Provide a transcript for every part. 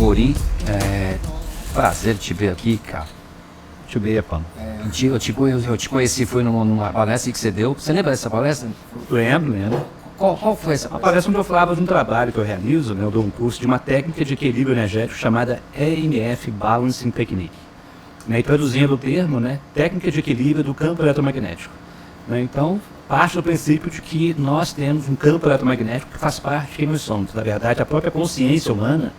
Amorim. Prazer te ver aqui, cara. Deixa eu ver, Paulo. Eu te conheci, foi numa palestra que você deu. Você lembra dessa palestra? Lembro. Qual foi essa A palestra? palestra onde eu falava de um trabalho que eu realizo, né? Eu dou um curso de uma técnica de equilíbrio energético chamada EMF Balancing Technique. Né? E traduzindo o termo, né? Técnica de equilíbrio do campo eletromagnético. Né? Então, parte do princípio de que nós temos um campo eletromagnético que faz parte de quem nós somos. Na verdade, a própria consciência humana,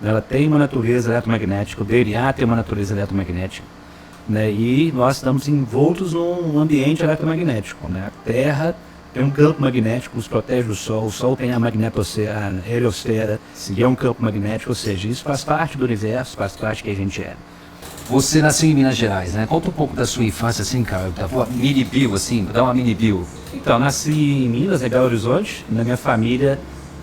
né, ela tem uma natureza eletromagnética, o DNA tem uma natureza eletromagnética. Né, e nós estamos envoltos num ambiente eletromagnético. Né? A Terra tem um campo magnético que nos protege do Sol, o Sol tem a magnetosfera, a heliosfera, que é um campo magnético, ou seja, isso faz parte do universo, faz parte do que a gente é. Você nasceu em Minas Gerais, né? Conta um pouco da sua infância, assim, cara. Mini bio, assim, dá uma mini bio. Então, nasci em Minas, em Belo Horizonte, na minha família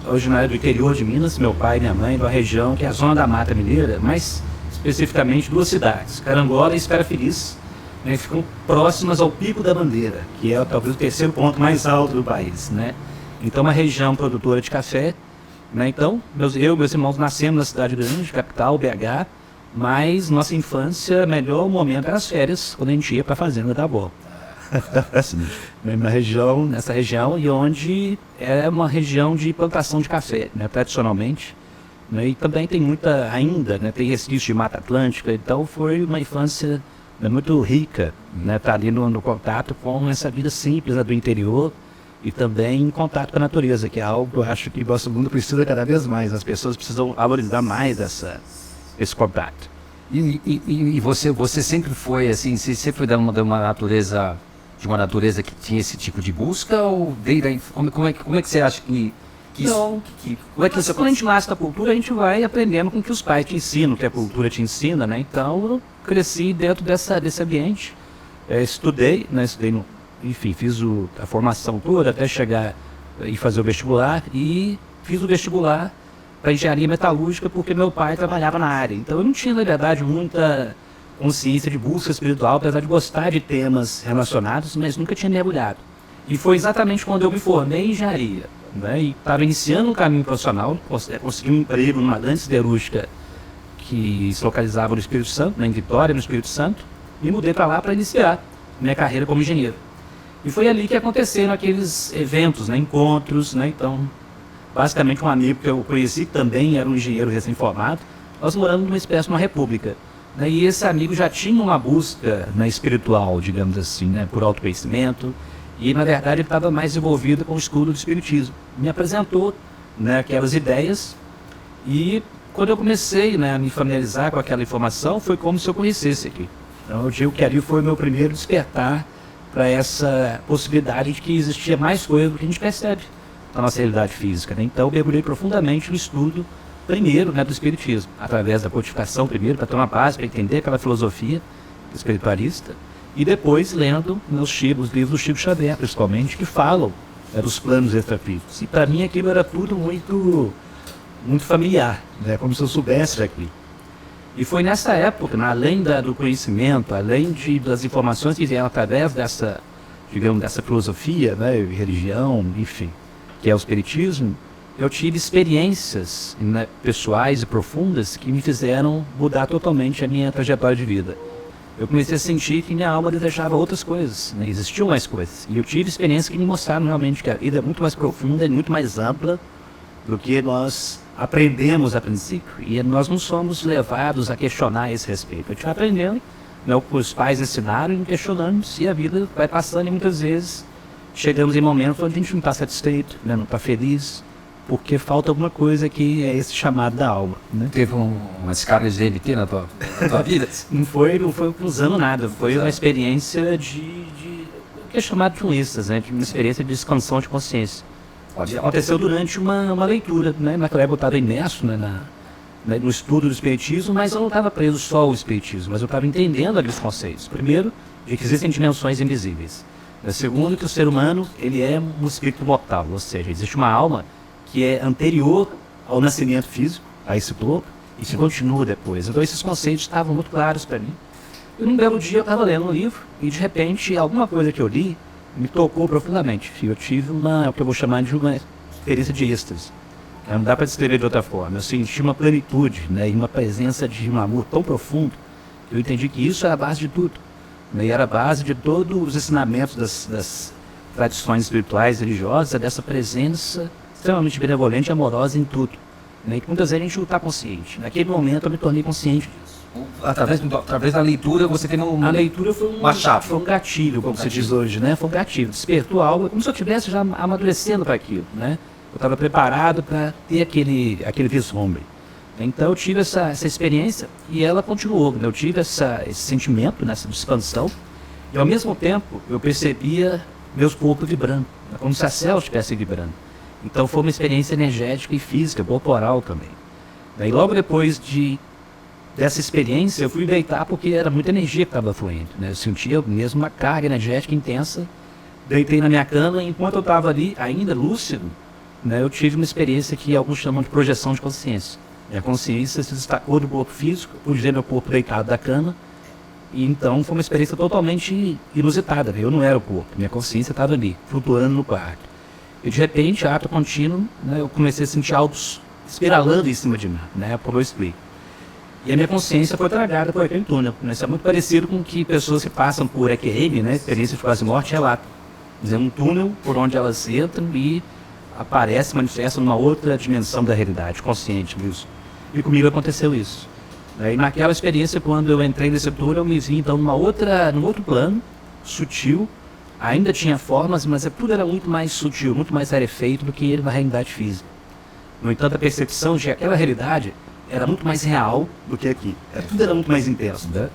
originária do interior de Minas, meu pai e minha mãe, de uma região que é a Zona da Mata Mineira, mas especificamente duas cidades, Carangola e Espera Feliz, né, ficam próximas ao Pico da Bandeira, que é talvez o terceiro ponto mais alto do país, né? Então, uma região produtora de café, né? Então, meus irmãos nascemos na cidade grande, capital, BH, mas nossa infância, melhor momento era as férias, quando a gente ia para a fazenda da avó. Nessa região, e onde é uma região de plantação de café, né, tradicionalmente. Né, e também tem muita, ainda, né, tem resquício de Mata Atlântica, então foi uma infância, né, muito rica, né, tá ali no contato com essa vida simples, né, do interior, e também em contato com a natureza, que é algo que eu acho que o nosso mundo precisa cada vez mais, as pessoas precisam valorizar mais esse contato. E você sempre foi, assim, você sempre foi de uma natureza que tinha esse tipo de busca, ou como é que você acha que Não. Como é que você... Quando a gente nasce da cultura, a gente vai aprendendo com o que os pais te ensinam, o que a cultura te ensina, né? Então, eu cresci dentro desse ambiente. Estudei, né? Enfim, fiz a formação toda até chegar e fazer o vestibular. E fiz o vestibular para engenharia metalúrgica porque meu pai trabalhava na área. Então, eu não tinha, na verdade, muita consciência de busca espiritual, apesar de gostar de temas relacionados, mas nunca tinha mergulhado. E foi exatamente quando eu me formei em engenharia, né, e estava iniciando um caminho profissional, consegui um emprego numa grande siderúrgica que se localizava no Espírito Santo, né, em Vitória, no Espírito Santo, e mudei para lá para iniciar minha carreira como engenheiro. E foi ali que aconteceram aqueles eventos, né, encontros, né, então, basicamente um amigo que eu conheci, que também era um engenheiro recém-formado, nós moramos numa espécie de uma república. Né, e esse amigo já tinha uma busca, né, espiritual, digamos assim, né, por autoconhecimento, e na verdade ele estava mais envolvido com o estudo do espiritismo. Me apresentou, né, aquelas ideias, e quando eu comecei, né, a me familiarizar com aquela informação, foi como se eu conhecesse aqui. Então eu digo que ali foi o meu primeiro despertar para essa possibilidade de que existia mais coisa do que a gente percebe na nossa realidade física. Né? Então eu mergulhei profundamente no estudo, primeiro, né, do espiritismo, através da codificação primeiro, para ter uma base, para entender aquela filosofia espiritualista, e depois lendo os livros do Chico Xavier, principalmente, que falam, né, dos planos extrafísicos. E para mim aquilo era tudo muito familiar, né, como se eu soubesse daqui. E foi nessa época, né, além do conhecimento, além das informações que vieram através dessa filosofia, né, religião, enfim, que é o espiritismo, eu tive experiências, né, pessoais e profundas que me fizeram mudar totalmente a minha trajetória de vida. Eu comecei a sentir que minha alma desejava outras coisas, né? Existiam mais coisas. E eu tive experiências que me mostraram realmente que a vida é muito mais profunda e muito mais ampla do que nós aprendemos a princípio. E nós não somos levados a questionar esse respeito. A gente vai aprendendo, né, o que os pais ensinaram e questionamos, e a vida vai passando, e muitas vezes chegamos em momentos onde a gente não está satisfeito, né, não está feliz, porque falta alguma coisa que é esse chamado da alma. Né? Teve uma escala de DMT na tua vida? Não foi usando nada, foi uma experiência o que é chamado de um êxtase, né? De uma experiência de expansão de consciência. Aconteceu durante uma leitura, né? Naquela época eu estava imerso, né, no estudo do espiritismo, mas eu não estava preso só ao espiritismo, mas eu estava entendendo aqueles conceitos. Primeiro, de que existem dimensões invisíveis. Segundo, que o ser humano ele é um espírito mortal, ou seja, existe uma alma que é anterior ao nascimento físico, a esse globo, e que continua depois. Então esses conceitos estavam muito claros para mim. E num belo dia eu estava lendo um livro, e de repente alguma coisa que eu li me tocou profundamente. Eu tive o que eu vou chamar de uma experiência de êxtase. Não dá para descrever de outra forma. Eu senti uma plenitude, né, e uma presença de um amor tão profundo que eu entendi que isso era a base de tudo. Né, e era a base de todos os ensinamentos das tradições espirituais, religiosas, dessa presença extremamente benevolente e amorosa em tudo. Né, e que muitas vezes a gente não está consciente. Naquele momento eu me tornei consciente disso. Através da leitura você tem A leitura foi uma chave. Foi um gatilho, como se diz hoje, né? Foi um gatilho. Despertou algo, como se eu estivesse já amadurecendo para aquilo, né? Eu estava preparado para ter aquele vislumbre. Então eu tive essa experiência e ela continuou. Né? Eu tive esse sentimento, nessa expansão, e ao mesmo tempo eu percebia meus corpos vibrando, como se a célula estivesse vibrando. Então foi uma experiência energética e física, corporal também. Daí logo depois dessa experiência eu fui deitar porque era muita energia que estava fluindo. Né? Eu sentia mesmo uma carga energética intensa. Deitei na minha cama e enquanto eu estava ali, ainda lúcido, né, eu tive uma experiência que alguns chamam de projeção de consciência. Minha consciência se destacou do corpo físico, pude ver meu corpo deitado da cama, e então foi uma experiência totalmente inusitada. Eu não era o corpo, minha consciência estava ali, flutuando no quarto. E de repente, ato contínuo, né, eu comecei a sentir algo espiralando em cima de mim, né, como eu explico. E a minha consciência foi tragada por aquele túnel. Né, isso é muito parecido com o que pessoas que passam por EQM, né, experiência de quase morte, relatam. É um túnel por onde elas entram e aparece, manifesta numa outra dimensão da realidade, consciente mesmo. E comigo aconteceu isso. E naquela experiência, quando eu entrei nesse túnel, eu me vi então num outro plano, sutil, ainda tinha formas, mas tudo era muito mais sutil, muito mais rarefeito do que ele na realidade física. No entanto, a percepção de que aquela realidade era muito mais real do que aqui. Tudo era muito mais intenso. Né?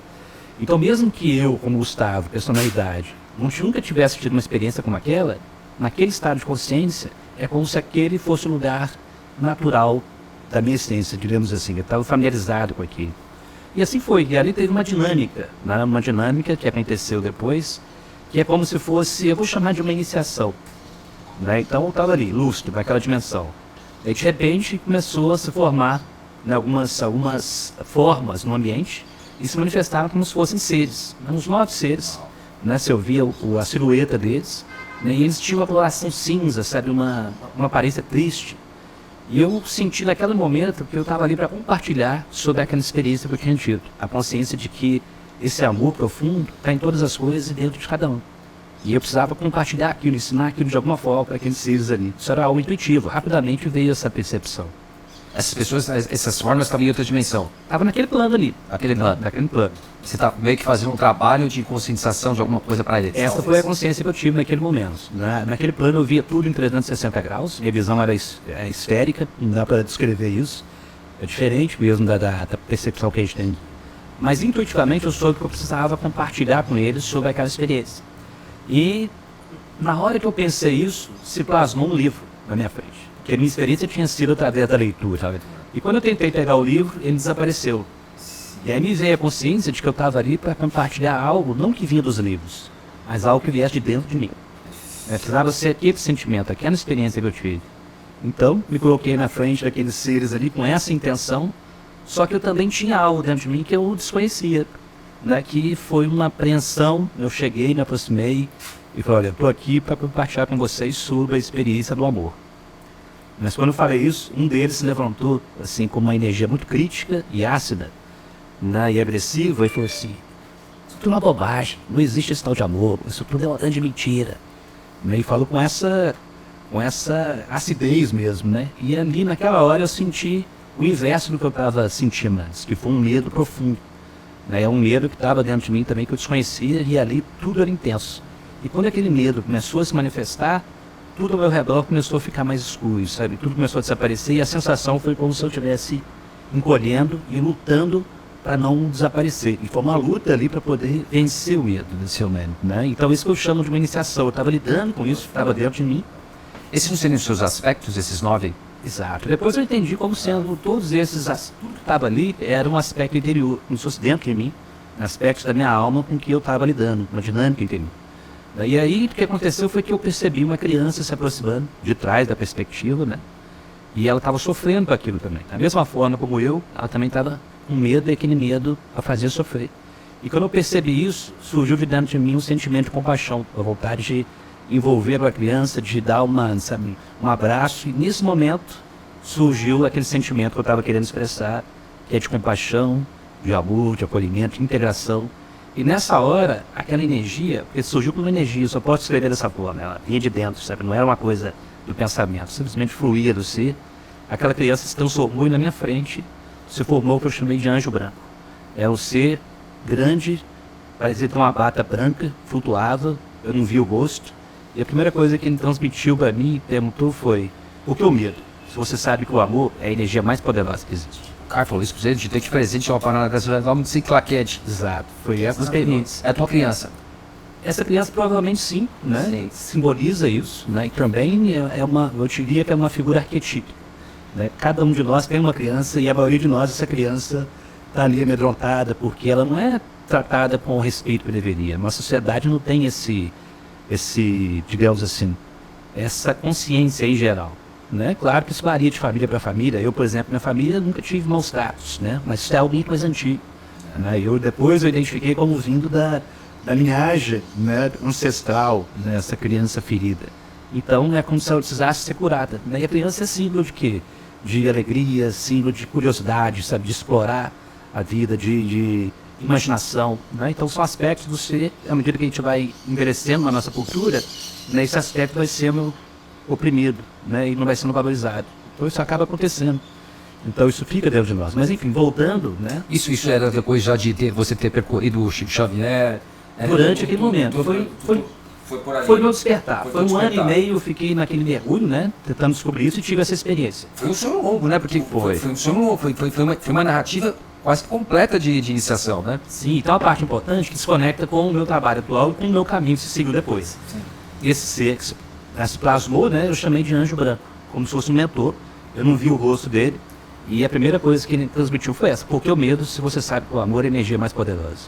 Então, mesmo que eu, como Gustavo, personalidade, nunca tivesse tido uma experiência como aquela, naquele estado de consciência, é como se aquele fosse um lugar natural da minha essência, digamos assim. Eu estava familiarizado com aquilo. E assim foi. E ali teve uma dinâmica, né? Uma dinâmica que aconteceu depois, que é como se fosse, eu vou chamar de uma iniciação. Né? Então eu estava ali, lúcido, naquela dimensão. E de repente começou a se formar, né, algumas formas no ambiente e se manifestaram como se fossem seres. Uns 9 seres. Né? Se eu via a silhueta deles. Né? E eles tinham uma coloração cinza, sabe? Uma aparência triste. E eu senti naquele momento que eu estava ali para compartilhar sobre aquela experiência que eu tinha tido. A consciência de que esse amor profundo está em todas as coisas e dentro de cada um. E eu precisava compartilhar aquilo, ensinar aquilo de alguma forma para aqueles seres ali. Isso era algo intuitivo. Rapidamente veio essa percepção. Essas pessoas, essas formas estavam em outra dimensão. Estava naquele plano ali. Naquele plano. Você está meio que fazendo um trabalho de conscientização de alguma coisa para eles. Essa foi a consciência que eu tive naquele momento. Naquele plano eu via tudo em 360 graus. Minha visão era esférica, não dá para descrever isso. É diferente mesmo da percepção que a gente tem. Mas intuitivamente eu soube que eu precisava compartilhar com eles sobre aquela experiência. E na hora que eu pensei isso, se plasmou um livro na minha frente. Porque a minha experiência tinha sido através da leitura. Sabe? E quando eu tentei pegar o livro, ele desapareceu. E aí me veio a consciência de que eu estava ali para compartilhar algo, não que vinha dos livros, mas algo que viesse de dentro de mim. Precisava ser aquele sentimento, aquela experiência que eu tive. Então, me coloquei na frente daqueles seres ali com essa intenção, só que eu também tinha algo dentro de mim que eu desconhecia. Né? Que foi uma apreensão, eu cheguei, me aproximei e falei, olha, estou aqui para compartilhar com vocês sobre a experiência do amor. Mas quando eu falei isso, um deles se levantou assim com uma energia muito crítica e ácida, né, e agressiva, e falou assim, isso tudo é uma bobagem, não existe esse tal de amor, isso tudo é uma grande mentira. E falou com essa acidez mesmo, né? E ali naquela hora eu senti o inverso do que eu estava sentindo antes, que foi um medo profundo. Né? É um medo que estava dentro de mim também, que eu desconhecia, e ali tudo era intenso. E quando aquele medo começou a se manifestar, tudo ao meu redor começou a ficar mais escuro, sabe? Tudo começou a desaparecer e a sensação foi como se eu estivesse encolhendo e lutando para não desaparecer. E foi uma luta ali para poder vencer o medo desse momento, né? Então isso que eu chamo de uma iniciação. Eu estava lidando com isso, estava dentro de mim. Esses não seriam os seus aspectos, esses 9? Exato. Depois eu entendi como sendo todos esses, tudo que estava ali era um aspecto interior, como se fosse dentro de mim, aspectos da minha alma com que eu estava lidando, uma dinâmica interior. E aí o que aconteceu foi que eu percebi uma criança se aproximando de trás da perspectiva, né? E ela estava sofrendo com aquilo também. Da mesma forma como eu, ela também estava com medo, e aquele medo a fazer sofrer. E quando eu percebi isso, surgiu de dentro de mim um sentimento de compaixão, a vontade de envolver a criança, de dar um abraço. E nesse momento, surgiu aquele sentimento que eu estava querendo expressar, que é de compaixão, de amor, de acolhimento, de integração. E nessa hora, aquela energia, porque surgiu como energia, eu só posso escrever dessa forma, ela vinha de dentro, sabe? Não era uma coisa do pensamento, simplesmente fluía do ser. Aquela criança se transformou e na minha frente se formou o que eu chamei de anjo branco. É um ser grande, parecia ter uma bata branca, flutuava, eu não vi o rosto. E a primeira coisa que ele transmitiu para mim, perguntou foi, por que o medo? Se você sabe que o amor é a energia mais poderosa que existe. O cara falou isso pra você, de ter que presente uma parada dessa, vamos sem claquete. Exato, foi essa experiência. É a tua criança. Essa criança provavelmente sim, né? Sim. Simboliza isso, né? E também é uma, eu diria que é uma figura arquetípica, né? Cada um de nós tem uma criança e a maioria de nós, essa criança está ali amedrontada porque ela não é tratada com o respeito que deveria. Nossa sociedade não tem esse, digamos assim, essa consciência em geral. Né? Claro que isso varia de família para família. Eu, por exemplo, minha família nunca tive maus tratos, né? Mas isso é algo muito mais antigo. Né? Depois eu identifiquei como vindo da linhagem, né, ancestral dessa criança ferida. Então é como se ela precisasse ser curada. Né? E a criança é símbolo de quê? De alegria, símbolo de curiosidade, sabe? De explorar a vida, de imaginação. Né? Então são aspectos do ser, à medida que a gente vai envelhecendo na nossa cultura, né, esse aspecto vai sendo oprimido, né, e não vai sendo valorizado. Então isso acaba acontecendo. Então isso fica dentro de nós. Mas enfim, voltando, né? Isso era depois já de você ter percorrido o Chico Xavier? Durante aquele momento. Foi meu despertar. Foi um ano e meio, eu fiquei naquele mergulho, né? Tentando descobrir isso e tive essa experiência. Foi um sonho longo, né? Porque foi um sonho longo, foi uma narrativa quase completa de iniciação, né? Sim, então a parte importante que se conecta com o meu trabalho atual e com o meu caminho que se seguiu depois. Sim. Esse ser que se plasmou, né? Eu chamei de anjo branco, como se fosse um mentor. Eu não vi o rosto dele. E a primeira coisa que ele transmitiu foi essa: porque o medo, se você sabe que o amor é a energia mais poderosa.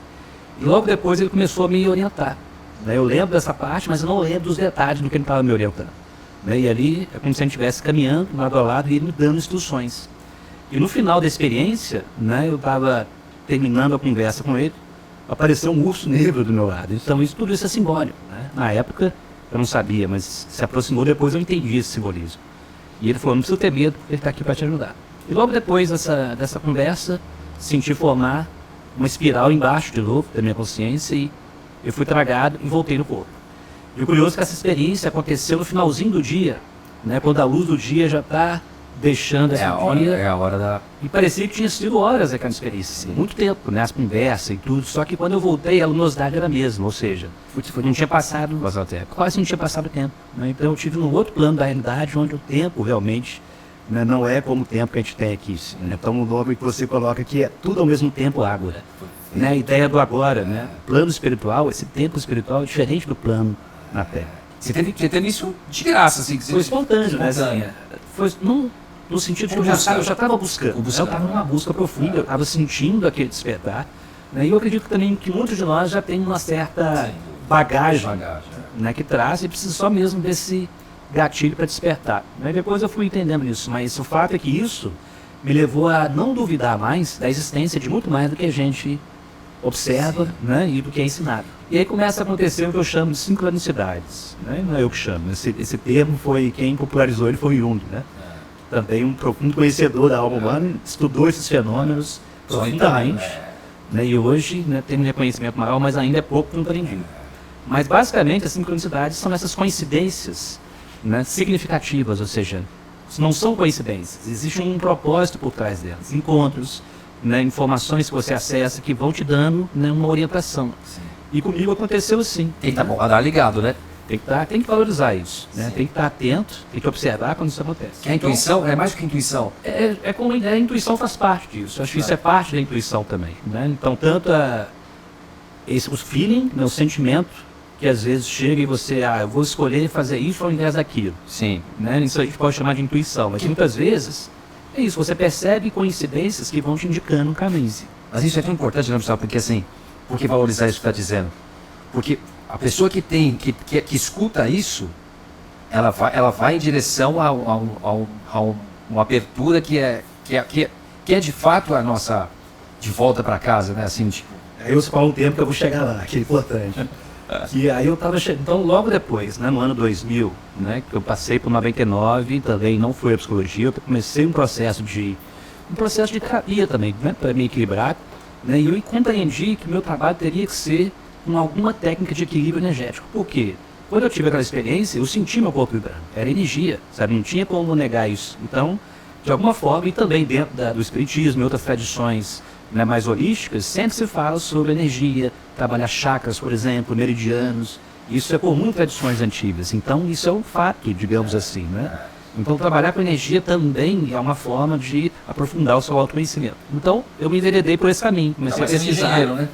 E logo depois ele começou a me orientar. Né? Eu lembro dessa parte, mas eu não lembro dos detalhes do que ele estava me orientando. Né? E ali é como se a gente estivesse caminhando lado a lado e ele me dando instruções. E no final da experiência, né, eu estava terminando a conversa com ele, apareceu um urso negro do meu lado. Então tudo isso é simbólico. Né? Na época eu não sabia, mas se aproximou depois eu entendi esse simbolismo. E ele falou: não precisa ter medo, ele está aqui para te ajudar. E logo depois dessa conversa, senti formar uma espiral embaixo de novo da minha consciência e eu fui tragado e voltei no corpo. E o curioso é que essa experiência aconteceu no finalzinho do dia, né, quando a luz do dia já está deixando esse dia. É a hora da... E parecia que tinha sido horas aquela experiência, assim, muito tempo, né, as conversas e tudo. Só que quando eu voltei, a luminosidade era a mesma, ou seja, não tinha passado, quase não tinha passado tempo. Né? Então eu tive num outro plano da realidade, onde o tempo realmente, né, não é como o tempo que a gente tem aqui. Né? Então o nome que você coloca aqui é tudo ao mesmo tempo agora. Né? A ideia do agora, né? Plano espiritual, esse tempo espiritual é diferente do plano na Terra. Você teve isso de graça, assim. Foi espontâneo, né? Assim, foi no sentido de que eu já estava buscando. Eu estava numa busca profunda, eu estava sentindo aquele despertar. Né? E eu acredito também que muitos de nós já têm uma certa bagagem, né, que traz e precisa só mesmo desse gatilho para despertar. Né? Depois eu fui entendendo isso, mas o fato é que isso me levou a não duvidar mais da existência de muito mais do que a gente observa, né, e do que é ensinado. E aí começa a acontecer o que eu chamo de sincronicidades. Né? Não é eu que chamo, esse termo foi quem popularizou ele foi Jung, né? Também um profundo conhecedor da alma humana, estudou esses fenômenos profundamente, né? E hoje, né, tem um reconhecimento maior, mas ainda é pouco compreendido. Mas basicamente as sincronicidades são essas coincidências, né, significativas, ou seja, não são coincidências, existe um propósito por trás delas, encontros, né, informações que você acessa que vão te dando, né, uma orientação. Sim. E comigo aconteceu assim. Tem que estar ligado, né? Tem que valorizar isso, né? Tem que estar atento, tem que observar quando isso acontece. A intuição é mais do que intuição. É como a intuição faz parte disso. Eu acho que isso é parte da intuição também, né? Então tanto o feeling, né, o sentimento que às vezes chega e você, eu vou escolher fazer isso ao invés daquilo. Sim. Né? Isso a gente pode chamar de intuição, mas muitas vezes é isso, você percebe coincidências que vão te indicando um caminho. Mas isso é tão importante, não, porque assim, por que valorizar isso que está dizendo? Porque a pessoa que escuta isso, ela vai em direção a uma abertura que é de fato a nossa de volta para casa, né? Assim, tipo... Aí eu falo um tempo que eu vou chegar lá, que é importante. Que aí eu estava chegando, então logo depois, né, no ano 2000, né, que eu passei por 99, também não foi a psicologia, eu comecei um processo de terapia também, né, para me equilibrar, né, e eu compreendi que o meu trabalho teria que ser com alguma técnica de equilíbrio energético. Por quê? Quando eu tive aquela experiência, eu senti meu corpo vibrando, era energia, sabe, não tinha como negar isso. Então, de alguma forma, e também dentro do espiritismo e outras tradições, né, mais holísticas, sempre se fala sobre energia, trabalhar chakras, por exemplo, meridianos. Isso é comum em tradições antigas. Então, isso é um fato, digamos assim, né? Então, trabalhar com energia também é uma forma de aprofundar o seu autoconhecimento. Então, eu me enveredei por esse caminho. Comecei a pesquisar. Dinheiro, né?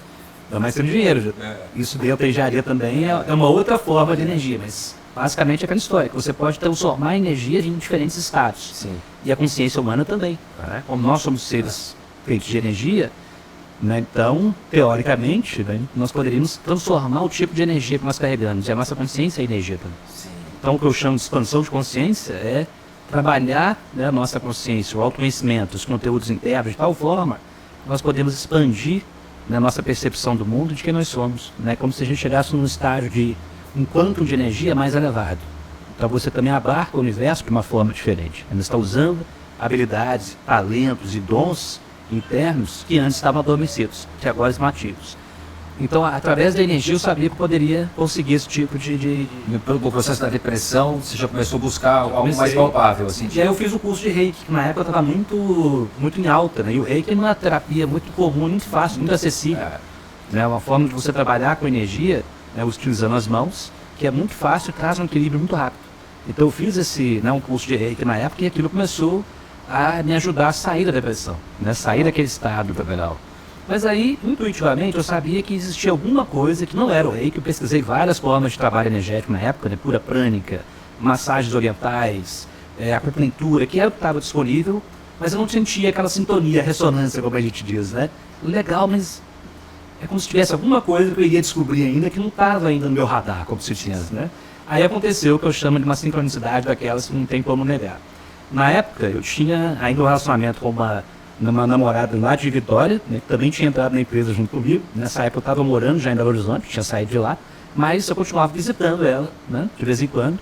Não mais tendo dinheiro. Isso dentro da engenharia também é uma outra forma de energia, mas basicamente é aquela história, que você pode transformar a energia em diferentes estados. Sim. E a consciência humana também. Né? Como nós somos seres feitos de energia, né? Então, teoricamente, né, nós poderíamos transformar o tipo de energia que nós carregamos. E a nossa consciência é energia também. Sim. Então, o que eu chamo de expansão de consciência é trabalhar, né, a nossa consciência, o autoconhecimento, os conteúdos internos, de tal forma que nós podemos expandir, né, a nossa percepção do mundo de quem nós somos. Né? Como se a gente chegasse num estágio de um quantum de energia mais elevado. Então, você também abarca o universo de uma forma diferente. Você está usando habilidades, talentos e dons internos que antes estavam adormecidos, que agora estão ativos. Então, através da energia, eu sabia que eu poderia conseguir esse tipo de... Pelo processo da depressão, você já começou a buscar algo mais palpável, assim? E aí eu fiz o curso de Reiki, que na época estava muito em alta, né? E o Reiki é uma terapia muito comum, muito fácil, muito acessível. Né? Uma forma de você trabalhar com energia, né, utilizando as mãos, que é muito fácil e traz um equilíbrio muito rápido. Então eu fiz um curso de Reiki na época e aquilo começou a me ajudar a sair da depressão, né? Sair daquele estado terminal. Mas aí, intuitivamente, eu sabia que existia alguma coisa que não era o Reiki. Eu pesquisei várias formas de trabalho energético na época, né? Pura prânica, massagens orientais, acupuntura, que era o que estava disponível, mas eu não sentia aquela sintonia, ressonância, como a gente diz, né? Legal, mas é como se tivesse alguma coisa que eu iria descobrir ainda que não estava ainda no meu radar, como se tivesse, né? Aí aconteceu o que eu chamo de uma sincronicidade daquelas que não tem como negar. Na época, eu tinha ainda um relacionamento com uma namorada lá de Vitória, né, que também tinha entrado na empresa junto comigo. Nessa época eu estava morando já em Belo Horizonte, tinha saído de lá, mas eu continuava visitando ela, né, de vez em quando.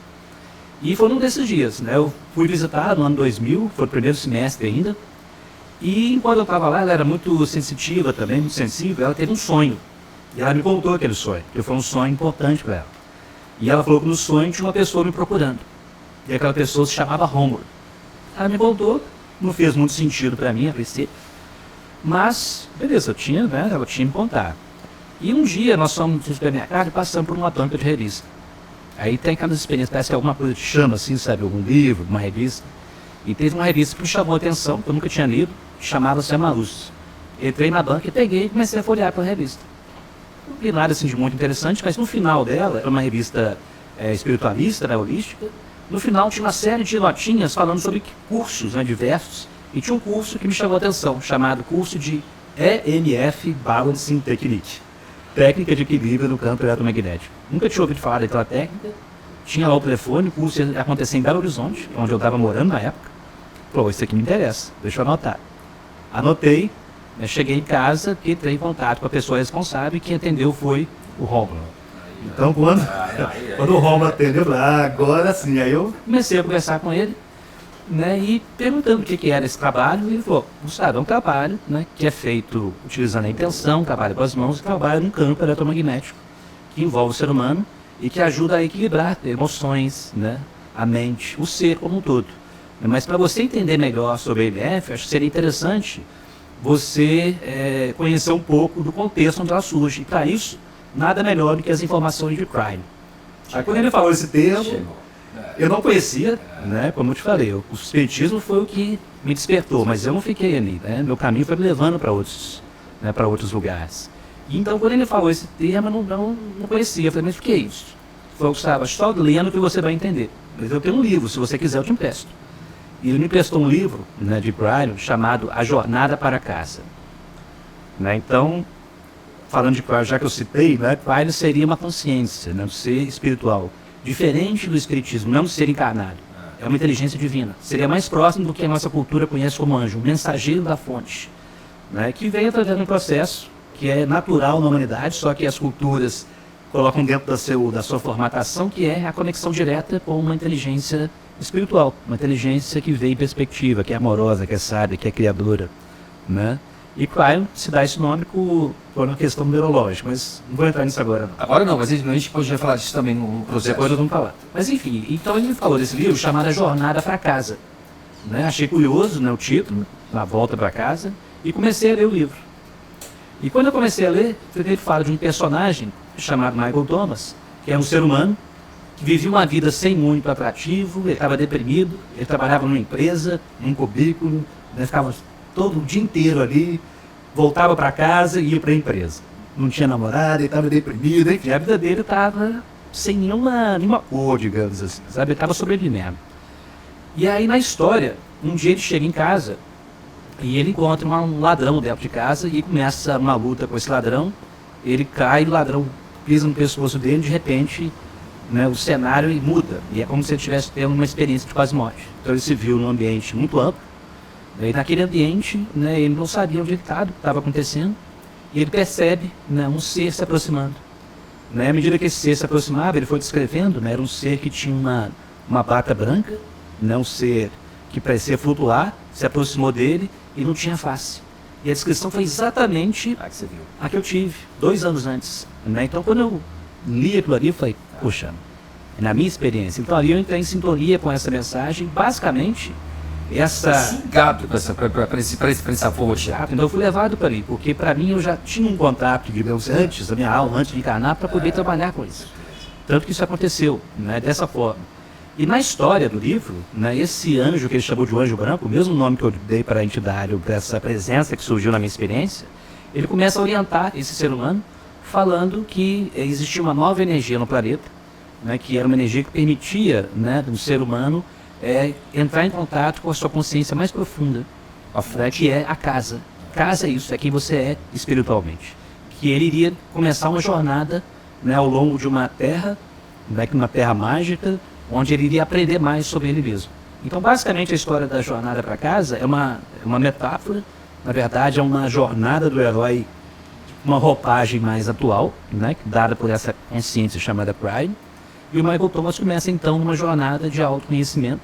E foi num desses dias, né, eu fui visitar no ano 2000, foi o primeiro semestre ainda, e enquanto eu estava lá, ela era muito sensitiva também, muito sensível, ela teve um sonho. E ela me contou aquele sonho, que foi um sonho importante para ela. E ela falou que no sonho tinha uma pessoa me procurando. E aquela pessoa se chamava Rômulo. Ela me contou, não fez muito sentido para mim a princípio, mas beleza, ela tinha me contado. E um dia nós fomos no supermercado e passamos por uma banca de revista. Aí tem aquelas experiências, parece que alguma coisa te chama assim, sabe, algum livro, uma revista. E teve uma revista que me chamou a atenção, que eu nunca tinha lido, chamava-se Amarus. Entrei na banca e peguei e comecei a folhear para a revista. Não vi nada assim de muito interessante, mas no final dela, era uma revista espiritualista, né, holística. No final tinha uma série de notinhas falando sobre cursos, né, diversos, e tinha um curso que me chamou a atenção, chamado curso de EMF Balancing Technique, técnica de equilíbrio no campo eletromagnético. Nunca tinha ouvido falar daquela técnica, tinha lá o telefone, o curso ia acontecer em Belo Horizonte, onde eu estava morando na época. Falou, isso aqui me interessa, deixa eu anotar. Anotei, né, cheguei em casa, entrei em contato com a pessoa responsável e quem atendeu foi o Rômulo. Então, quando o Rômulo atendeu, agora sim, aí eu comecei a conversar com ele, né, e perguntando o que era esse trabalho, e ele falou, Gustavo, é um trabalho, né, que é feito utilizando a intenção, trabalho com as mãos, e trabalho num campo eletromagnético, que envolve o ser humano e que ajuda a equilibrar emoções, né, a mente, o ser como um todo. Mas para você entender melhor sobre a EMF, acho que seria interessante você conhecer um pouco do contexto onde ela surge. E para isso, nada melhor do que as informações de Crime. Aí quando ele falou esse termo, eu não conhecia, né? Como eu te falei, o espiritismo foi o que me despertou, mas eu não fiquei ali, né? Meu caminho foi me levando para outros lugares. E então quando ele falou esse termo, eu não conhecia. Eu falei, mas o que é isso? Ele falou, Gustavo, só lendo que você vai entender. Mas eu tenho um livro, se você quiser eu te empresto. E ele me emprestou um livro, né, de Brian, chamado A Jornada para Casa. Né? Então, falando de Pryor, já que eu citei, né, Pryor seria uma consciência, né, um ser espiritual, diferente do espiritismo, não um ser encarnado. É uma inteligência divina. Seria mais próximo do que a nossa cultura conhece como anjo, um mensageiro da fonte, né, que vem através de um processo que é natural na humanidade, só que as culturas colocam dentro da sua formatação, que é a conexão direta com uma inteligência espiritual, uma inteligência que vê em perspectiva, que é amorosa, que é sábia, que é criadora, né? E Cryon se dá esse nome por uma questão neurológica, mas não vou entrar nisso agora. Não. Agora não, mas a gente podia falar disso também no processo. Depois nós vamos falar. Mas enfim, então ele me falou desse livro chamado A Jornada para Casa. Né? Achei curioso, né, o título, A Volta para Casa, e comecei a ler o livro. E quando eu comecei a ler, ele fala de um personagem chamado Michael Thomas, que é um ser humano que vivia uma vida sem muito atrativo, ele estava deprimido, ele trabalhava numa empresa, num cubículo, né, ficava todo o dia inteiro ali, voltava para casa e ia para a empresa. Não tinha namorada, ele estava deprimido, enfim, a vida dele estava sem nenhuma cor, digamos assim, sabe? Ele estava sobrevivendo. E aí na história, um dia ele chega em casa e ele encontra um ladrão dentro de casa e começa uma luta com esse ladrão. Ele cai, o ladrão pisa no pescoço dele, de repente, né, o cenário muda. E é como se ele estivesse tendo uma experiência de quase morte. Então ele se viu num ambiente muito amplo. E naquele ambiente, né, ele não sabia onde ele estava, o que estava acontecendo. E ele percebe, né, um ser se aproximando. Né, à medida que esse ser se aproximava, ele foi descrevendo, né, era um ser que tinha uma bata branca, né, um ser que parecia flutuar, se aproximou dele e não tinha face. E a descrição foi exatamente a que eu tive 2 anos antes. Né? Então, quando eu li aquilo ali, eu falei, puxa, na minha experiência. Então, ali eu entrei em sintonia com essa mensagem. Basicamente, essa fonte. Então, eu fui levado para ali, porque para mim eu já tinha um contato, digamos, antes da minha alma, antes de encarnar, para poder trabalhar com isso. Tanto que isso aconteceu, né, dessa forma. E na história do livro, né, esse anjo que ele chamou de anjo branco, o mesmo nome que eu dei para a entidade, para essa presença que surgiu na minha experiência, ele começa a orientar esse ser humano, falando que existia uma nova energia no planeta, né, que era uma energia que permitia, né, do ser humano entrar em contato com a sua consciência mais profunda, né, que é a casa. Casa é isso, é quem você é espiritualmente. Que ele iria começar uma jornada, né, ao longo de uma terra, né, uma terra mágica, onde ele iria aprender mais sobre ele mesmo. Então, basicamente, a história da jornada para casa é uma metáfora, na verdade, é uma jornada do herói, uma roupagem mais atual, né, dada por essa consciência chamada Prime, e o Michael Thomas começa, então, uma jornada de autoconhecimento,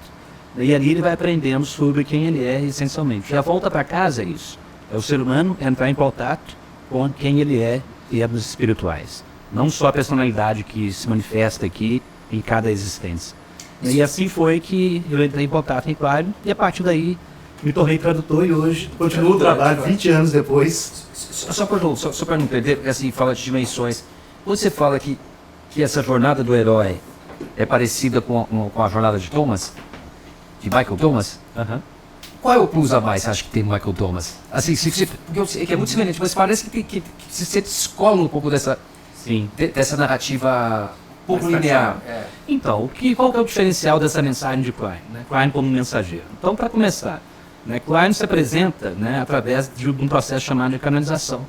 e ali ele vai aprendendo sobre quem ele é, essencialmente. E a volta para casa é isso, é o ser humano entrar em contato com quem ele é em termos espirituais. Não só a personalidade que se manifesta aqui, em cada existência. E assim foi que eu entrei em contato com o Aquário e a partir daí me tornei tradutor e hoje continuo o trabalho 20 anos depois. Só para não perder, porque assim fala de dimensões. Quando você fala que essa jornada do herói é parecida com a jornada de Thomas, de Michael Thomas, qual é o plus a mais, você acha que tem no Michael Thomas? Assim, porque eu sei que é muito semelhante, mas parece que você descola um pouco dessa narrativa pouco linear. Então, qual que é o diferencial dessa mensagem de Klein? Né? Klein como mensageiro. Então, para começar, né, Klein se apresenta, né, através de um processo chamado de canalização,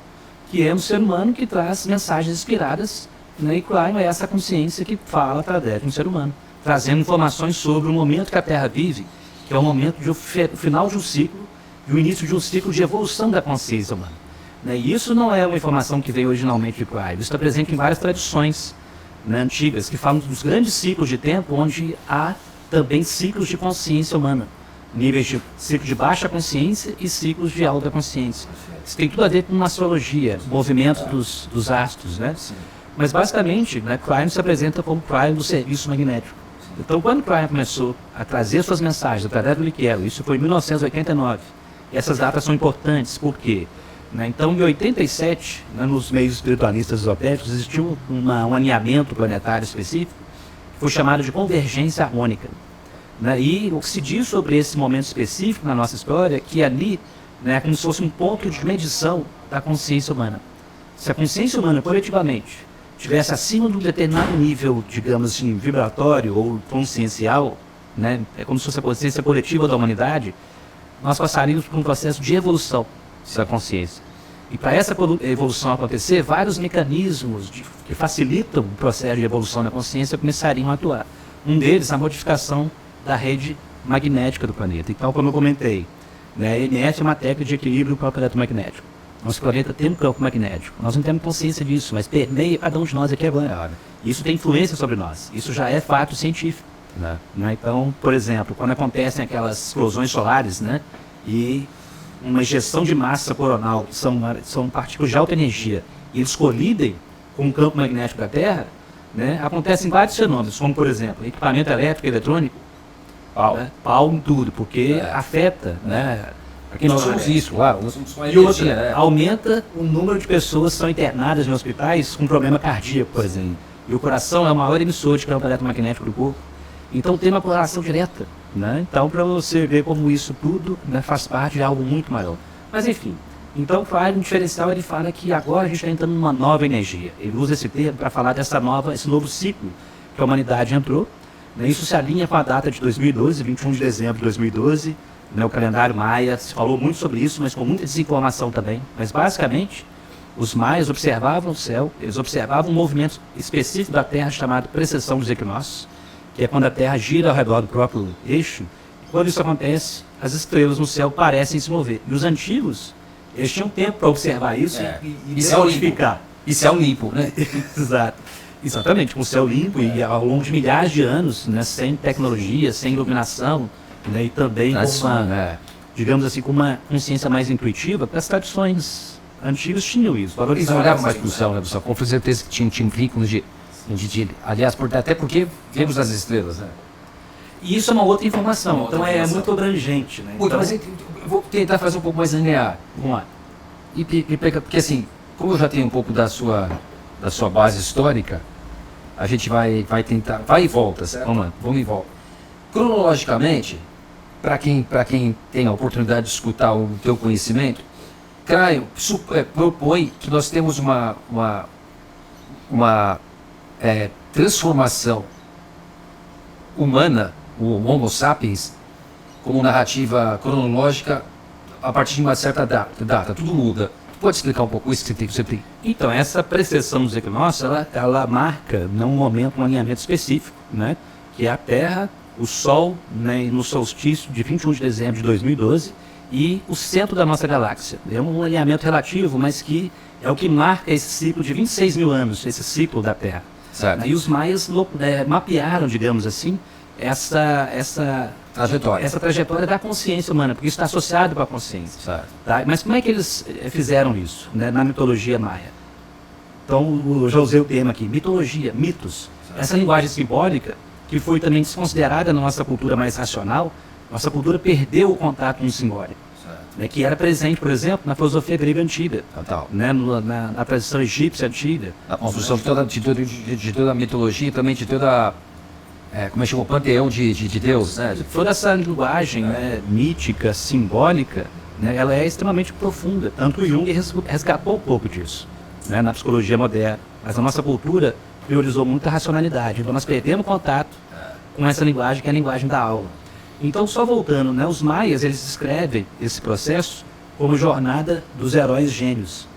que é um ser humano que traz mensagens inspiradas, né, e Klein é essa consciência que fala através de um ser humano, trazendo informações sobre o momento que a Terra vive, que é o momento de final de um ciclo e o início de um ciclo de evolução da consciência humana. Né? E isso não é uma informação que veio originalmente de Klein, isso está presente em várias tradições, né, antigas, que falam dos grandes ciclos de tempo, onde há também ciclos de consciência humana, níveis de ciclo de baixa consciência e ciclos de alta consciência. Isso tem tudo a ver com astrologia, movimento dos astros, né? Mas basicamente, né, Klein se apresenta como Klein do serviço magnético. Então, quando Klein começou a trazer suas mensagens através do Liquero, isso foi em 1989, e essas datas são importantes, por quê? Então, em 87, né, nos meios espiritualistas esotéricos, existiu um alinhamento planetário específico, que foi chamado de convergência harmônica. Né? E o que se diz sobre esse momento específico na nossa história é que ali, né, é como se fosse um ponto de medição da consciência humana. Se a consciência humana, coletivamente, estivesse acima de um determinado nível, digamos assim, vibratório ou consciencial, né, é como se fosse a consciência coletiva da humanidade, nós passaríamos por um processo de evolução da consciência. E para essa evolução acontecer, vários mecanismos que facilitam o processo de evolução da consciência começariam a atuar. Um deles, a modificação da rede magnética do planeta. Então, como eu comentei, né, a EMF é uma técnica de equilíbrio do próprio eletromagnético. Nosso planeta tem um campo magnético. Nós não temos consciência disso, mas permeia cada um de nós aqui agora. Isso tem influência sobre nós. Isso já é fato científico. Né? Então, por exemplo, quando acontecem aquelas explosões solares, né, e uma injeção de massa coronal, que são partículas de alta energia, e eles colidem com o campo magnético da Terra, né, acontecem vários fenômenos, como, por exemplo, equipamento elétrico e eletrônico, pau em tudo, porque afeta, né? Aqui nós somos isso, claro. Nós somos E outra, aumenta o número de pessoas que são internadas em hospitais com problema cardíaco, por exemplo. E o coração é o maior emissor de campo eletromagnético do corpo. Então tem uma correlação direta, né? Então, para você ver como isso tudo, né, faz parte de algo muito maior. Mas enfim, então faz um diferencial, ele fala que agora a gente está entrando numa nova energia. Ele usa esse termo para falar esse novo ciclo que a humanidade entrou. Né? Isso se alinha com a data de 2012, 21 de dezembro de 2012, né, o calendário maia. Se falou muito sobre isso, mas com muita desinformação também. Mas basicamente, os maias observavam o céu, eles observavam um movimento específico da Terra chamado precessão dos equinócios, que é quando a Terra gira ao redor do próprio eixo. E quando isso acontece, as estrelas no céu parecem se mover. E os antigos, eles tinham tempo para observar isso e identificar. Isso é um limpo, né? Exato. Exatamente, com o céu limpo e ao longo de milhares de anos, né, sem tecnologia, sem iluminação, né, e também com uma, digamos assim, com uma consciência mais intuitiva, porque as tradições antigas tinham isso. Eles olhavam mais para o céu, né, pessoal? Com certeza que tinha vínculos de aliás, até porque vemos as estrelas, né? E isso é uma outra informação, então é muito abrangente, né? Muito, mas eu vou tentar fazer um pouco mais linear. Vamos lá. Porque assim, como eu já tenho um pouco da sua base histórica, a gente vai tentar, vai e volta, certo? Vamos e volta. Cronologicamente, para quem tem a oportunidade de escutar o teu conhecimento, Caio propõe que nós temos uma transformação humana, o Homo sapiens, como narrativa cronológica a partir de uma certa data. Tudo muda. Pode explicar um pouco isso que você tem? Então, essa precessão dos equinócios, ela marca num momento, um alinhamento específico, né? Que é a Terra, o Sol, né, no solstício de 21 de dezembro de 2012 e o centro da nossa galáxia. É um alinhamento relativo, mas que é o que marca esse ciclo de 26 mil anos, esse ciclo da Terra. Certo. E os maias mapearam, digamos assim, essa trajetória da consciência humana, porque isso está associado com a consciência. Certo. Tá? Mas como é que eles fizeram isso, né, na mitologia maia? Então, eu já usei o termo aqui, mitologia, mitos. Certo. Essa linguagem simbólica, que foi também desconsiderada na nossa cultura mais racional, nossa cultura perdeu o contato com o simbólico, né, que era presente, por exemplo, na filosofia grega antiga, né, na tradição egípcia antiga. A construção de toda a mitologia, também de toda... como é que chama? O panteão de Deus, né? Toda essa linguagem, né, mítica, simbólica, né, ela é extremamente profunda. Tanto o Jung resgatou um pouco disso, né, na psicologia moderna. Mas a nossa cultura priorizou muito a racionalidade. Então nós perdemos contato com essa linguagem, que é a linguagem da alma. Então, só voltando, né, os maias, eles descrevem esse processo como jornada dos heróis gênios.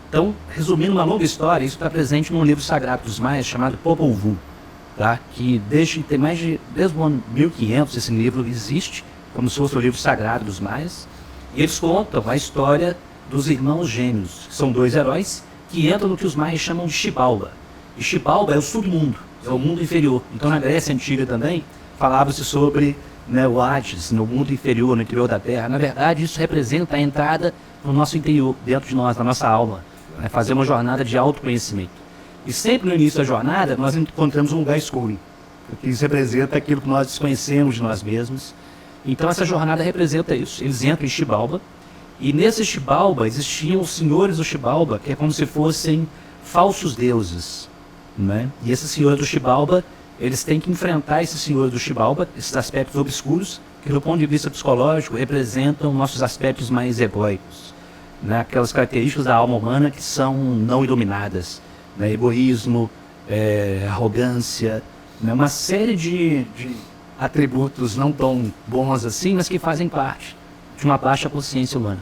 Então, resumindo uma longa história, isso está presente num livro sagrado dos maias chamado Popol Vuh. Tá? Que desde o ano 1500 esse livro existe, como se fosse o livro sagrado dos maias, e eles contam a história dos irmãos gêmeos, que são dois heróis que entram no que os maias chamam de Xibalba. E Xibalba é o submundo, é o mundo inferior. Então na Grécia Antiga também falava-se sobre, né, o Hades, no mundo inferior, no interior da Terra. Na verdade isso representa a entrada no nosso interior, dentro de nós, na nossa alma, né, fazer uma jornada de autoconhecimento. E sempre no início da jornada, nós encontramos um lugar escuro, porque isso representa aquilo que nós desconhecemos de nós mesmos. Então essa jornada representa isso. Eles entram em Xibalba, e nesse Xibalba existiam os senhores do Xibalba, que é como se fossem falsos deuses, né? E esses senhores do Xibalba, eles têm que enfrentar esses senhores do Xibalba, esses aspectos obscuros, que do ponto de vista psicológico representam nossos aspectos mais egóicos, né? Aquelas características da alma humana que são não iluminadas. Né, egoísmo, arrogância, né, uma série de atributos não tão bons assim, mas que fazem parte de uma baixa consciência humana.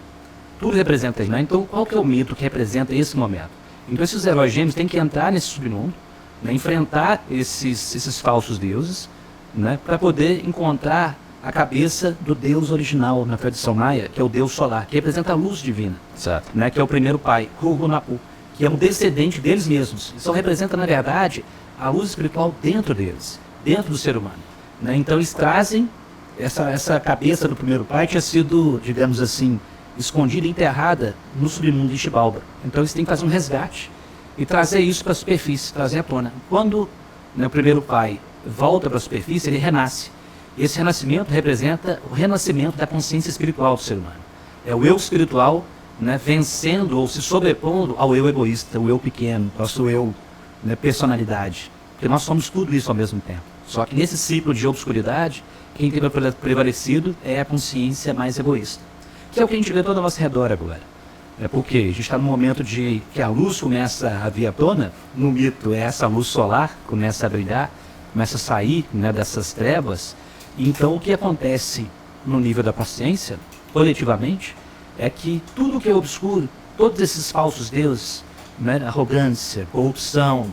Tudo representa isso, né? Então qual que é o mito que representa esse momento? Então esses heróis gêmeos têm que entrar nesse submundo, né, enfrentar esses falsos deuses, né, para poder encontrar a cabeça do Deus original na tradição maia, que é o Deus solar, que representa a luz divina, Certo. né, que é o primeiro pai, Hugunapu, que é um descendente deles mesmos. Isso representa, na verdade, a luz espiritual dentro deles, dentro do ser humano. Né? Então eles trazem essa cabeça do primeiro pai, tinha sido, digamos assim, escondida e enterrada no submundo de Xibalba. Então eles têm que fazer um resgate e trazer isso para a superfície, trazer à tona. Quando, né, o primeiro pai volta para a superfície, ele renasce. Esse renascimento representa o renascimento da consciência espiritual do ser humano. É o eu espiritual, né, vencendo ou se sobrepondo ao eu egoísta, o eu pequeno, nosso eu, né, personalidade. Porque nós somos tudo isso ao mesmo tempo. Só que nesse ciclo de obscuridade, quem tem prevalecido é a consciência mais egoísta. Que é o que a gente vê todo ao nosso redor agora. É porque a gente está no momento de que a luz começa a vir à tona, no mito é essa luz solar, começa a brilhar, começa a sair, né, dessas trevas. Então o que acontece no nível da consciência, coletivamente, é que tudo que é obscuro, todos esses falsos deuses, né, arrogância, corrupção,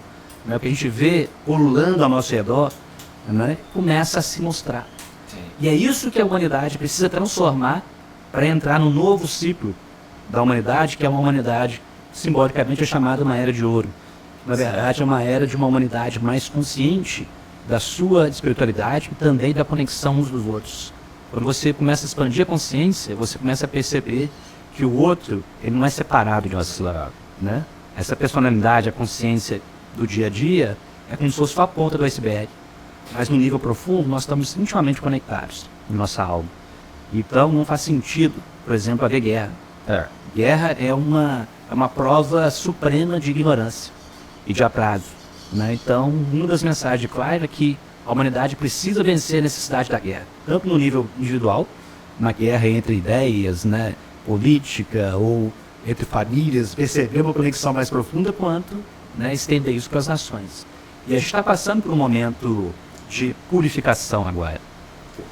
né, o que a gente vê pululando ao nosso redor, né, começa a se mostrar. Sim. E é isso que a humanidade precisa transformar para entrar no novo ciclo da humanidade, que é uma humanidade simbolicamente é chamada uma era de ouro. Na verdade, é uma era de uma humanidade mais consciente da sua espiritualidade e também da conexão uns dos outros. Quando você começa a expandir a consciência, você começa a perceber que o outro, ele não é separado de você, né? Essa personalidade, a consciência do dia a dia, é como se fosse a ponta do iceberg. Mas no nível profundo, nós estamos intimamente conectados em nossa alma. Então, não faz sentido, por exemplo, haver guerra. Guerra é uma prova suprema de ignorância e de atraso. Né? Então, uma das mensagens de Clive é que a humanidade precisa vencer a necessidade da guerra, tanto no nível individual, na guerra entre ideias, né, política ou entre famílias, perceber uma conexão mais profunda, quanto, né, estender isso para as nações. E a gente está passando por um momento de purificação agora.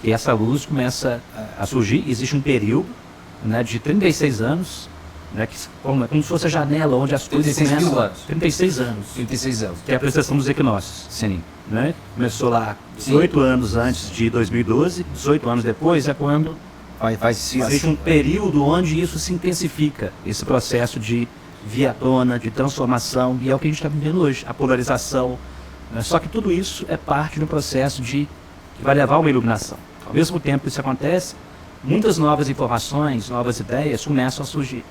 E essa luz começa a surgir, existe um período, né, de 36 anos, né, que como se fosse a janela onde as coisas 36 mil começam. anos. 36 anos. 36 anos. Que é a prestação dos equinócios. Sim. Né? Começou lá 18 anos antes de 2012, 18 anos depois é quando existe um período onde isso se intensifica, esse processo de vir à tona, de transformação, e é o que a gente está vivendo hoje, a polarização. Né? Só que tudo isso é parte do processo que vai levar a uma iluminação. Ao mesmo tempo que isso acontece, muitas novas informações, novas ideias começam a surgir.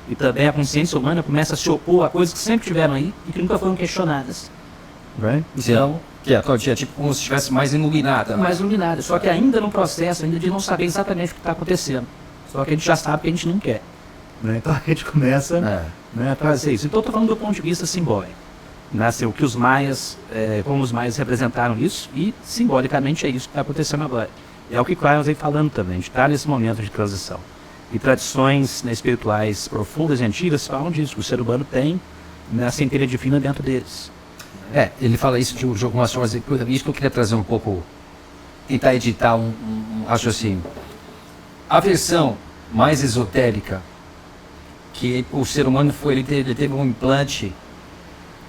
E também a consciência humana começa a se opor a coisas que sempre estiveram aí e que nunca foram questionadas. Right? Então, que é tipo como se estivesse mais iluminada. mais iluminada. Só que ainda no processo ainda de não saber exatamente o que está acontecendo. Só que a gente já sabe que a gente não quer. Né? Então a gente começa, né, a trazer isso. Então eu estou falando do ponto de vista simbólico. Né? Assim, o que os maias, como os maias representaram isso, e simbolicamente é isso que está acontecendo agora. É o que Klein vem falando também. A gente está nesse momento de transição. E tradições, né, espirituais profundas e antigas falam disso, que o ser humano tem, né, a centelha divina dentro deles. Ele fala isso de algumas formas. Isso que eu queria trazer um pouco, tentar editar um raciocínio. A versão mais esotérica, que o ser humano ele teve um implante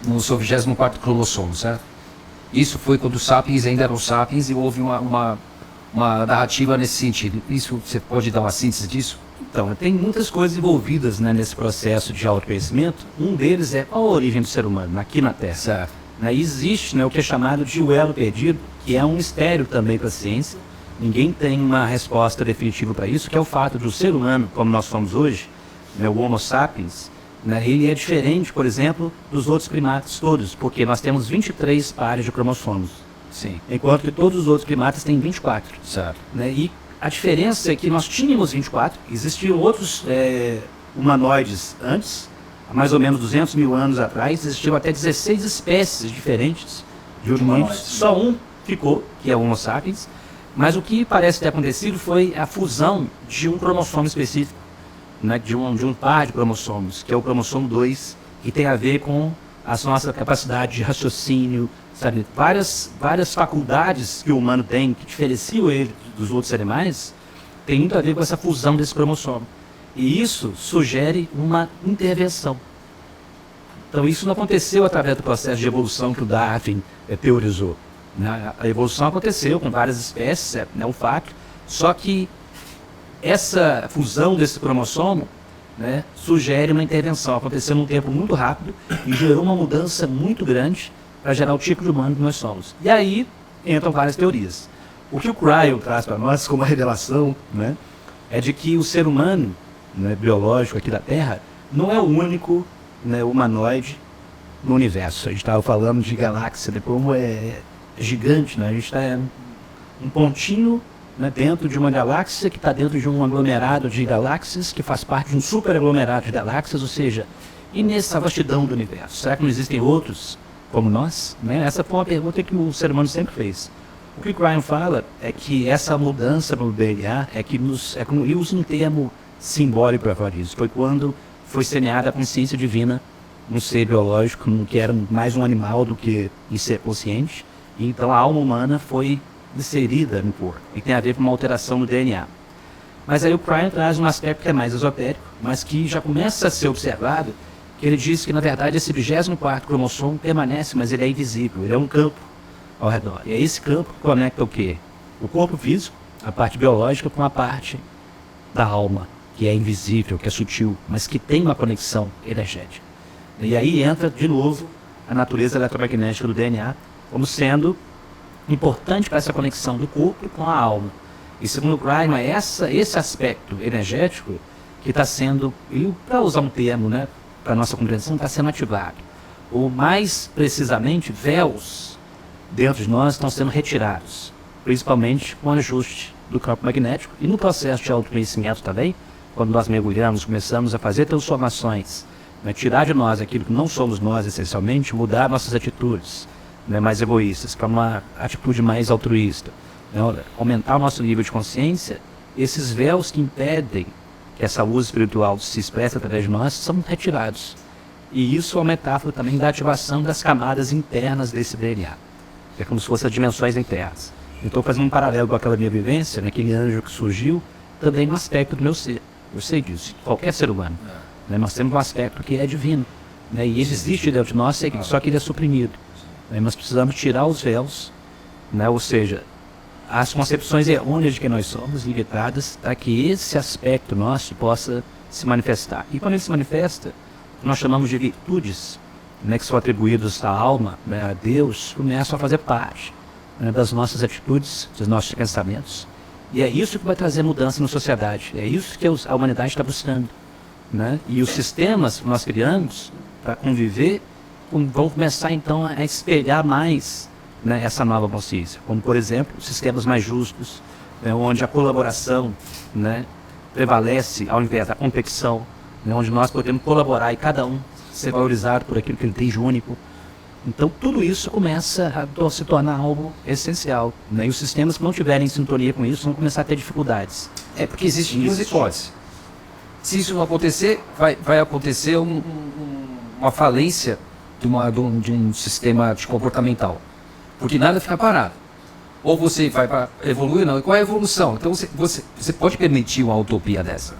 no seu 24º cromossomo, certo? Isso foi quando os sapiens ainda eram sapiens e houve uma narrativa nesse sentido. Isso, você pode dar uma síntese disso? Então, tem muitas coisas envolvidas, né, nesse processo de autoconhecimento. Um deles é qual a origem do ser humano aqui na Terra. Certo. Né, existe, né, o que é chamado de o elo perdido, que é um mistério também para a ciência. Ninguém tem uma resposta definitiva para isso, que é o fato de o ser humano, como nós somos hoje, né, o Homo sapiens, né, ele é diferente, por exemplo, dos outros primatas todos, porque nós temos 23 pares de cromossomos. Sim. Enquanto que todos os outros primatas têm 24. Certo. Né, e a diferença é que nós tínhamos 24, existiam outros humanoides antes, há mais ou menos 200 mil anos atrás, existiam até 16 espécies diferentes de humanoides. Só um ficou, que é o Homo sapiens, mas o que parece ter acontecido foi a fusão de um cromossomo específico, né, de um par de cromossomos, que é o cromossomo 2, que tem a ver com a nossa capacidade de raciocínio, sabe, várias faculdades que o humano tem, que diferenciam ele dos outros animais, tem muito a ver com essa fusão desse cromossomo. E isso sugere uma intervenção. Então isso não aconteceu através do processo de evolução que o Darwin teorizou. Né? A evolução aconteceu com várias espécies, né, o fato, Só que essa fusão desse cromossomo, né, sugere uma intervenção. Aconteceu num tempo muito rápido e gerou uma mudança muito grande para gerar o tipo de humano que nós somos. E aí entram várias teorias. O que o Cryo traz para nós como uma revelação, né, é de que o ser humano, né, biológico aqui da Terra não é o único, né, humanoide no universo. A gente estava falando de galáxia, de como é gigante, né? A gente está um pontinho, né, dentro de uma galáxia que está dentro de um aglomerado de galáxias que faz parte de um super aglomerado de galáxias, ou seja, e nessa vastidão do universo, será que não existem outros como nós? Né? Essa foi uma pergunta que o ser humano sempre fez. O que o Ryan fala é que essa mudança no DNA e usa um termo simbólico para isso. Foi quando foi semeada a consciência divina num ser biológico, que era mais um animal do que em ser consciente. E então a alma humana foi inserida no corpo e tem a ver com uma alteração no DNA. Mas aí o Ryan traz um aspecto que é mais esotérico, mas que já começa a ser observado, que ele diz que na verdade esse 24º cromossomo permanece, mas ele é invisível, ele é um campo ao redor. E é esse campo que conecta o quê? O corpo físico, a parte biológica, com a parte da alma, que é invisível, que é sutil, mas que tem uma conexão energética. E aí entra de novo a natureza eletromagnética do DNA como sendo importante para essa conexão do corpo com a alma. E segundo o Ryan, é esse aspecto energético que está sendo, e para usar um termo, né, para a nossa compreensão, está sendo ativado. Ou mais precisamente, véus dentro de nós estão sendo retirados, principalmente com o ajuste do campo magnético e no processo de autoconhecimento também, quando nós mergulhamos, começamos a fazer transformações, né, tirar de nós aquilo que não somos nós essencialmente, mudar nossas atitudes, né, mais egoístas, para uma atitude mais altruísta, né, aumentar o nosso nível de consciência. Esses véus que impedem que essa luz espiritual se expresse através de nós são retirados. E isso é uma metáfora também da ativação das camadas internas desse DNA. É como se fossem as dimensões internas. Eu estou fazendo um paralelo com aquela minha vivência, né, aquele anjo que surgiu, também no aspecto do meu ser. Eu sei disso, qualquer ser humano. Né, nós temos um aspecto que é divino. Né, e ele existe dentro de nós, só que ele é suprimido. Nós precisamos tirar os véus, né? Ou seja, as concepções errôneas de quem nós somos, limitadas, para que esse aspecto nosso possa se manifestar. E quando ele se manifesta, nós chamamos de virtudes, né, que são atribuídas à alma, né, a Deus, começam a fazer parte, né, das nossas atitudes, dos nossos pensamentos. E é isso que vai trazer mudança na sociedade, é isso que a humanidade está buscando. Né? E os sistemas que nós criamos para conviver vão começar então a espelhar mais, né, essa nova consciência, como por exemplo sistemas mais justos, né, onde a colaboração, né, prevalece ao invés da competição, né, onde nós podemos colaborar e cada um ser valorizado por aquilo que ele tem de único. Então tudo isso começa a se tornar algo essencial, né, e os sistemas que não tiverem sintonia com isso vão começar a ter dificuldades. É porque existem duas hipóteses. Se isso não acontecer, vai acontecer uma falência de um sistema comportamental. Porque nada fica parado. Ou você vai para evoluir, não. E qual é a evolução? Então você pode permitir uma utopia dessa,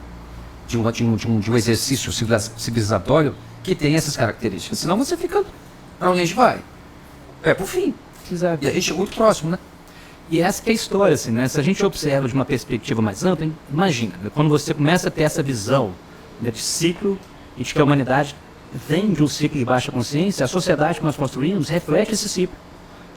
de um exercício civilizatório que tem essas características. Senão você fica para onde a gente vai. É pro fim. Exato. E a gente é muito próximo, né? E essa que é a história, assim, né? Se a gente observa de uma perspectiva mais ampla, imagina, quando você começa a ter essa visão, né, de ciclo e de que a humanidade vem de um ciclo de baixa consciência, a sociedade que nós construímos reflete esse ciclo,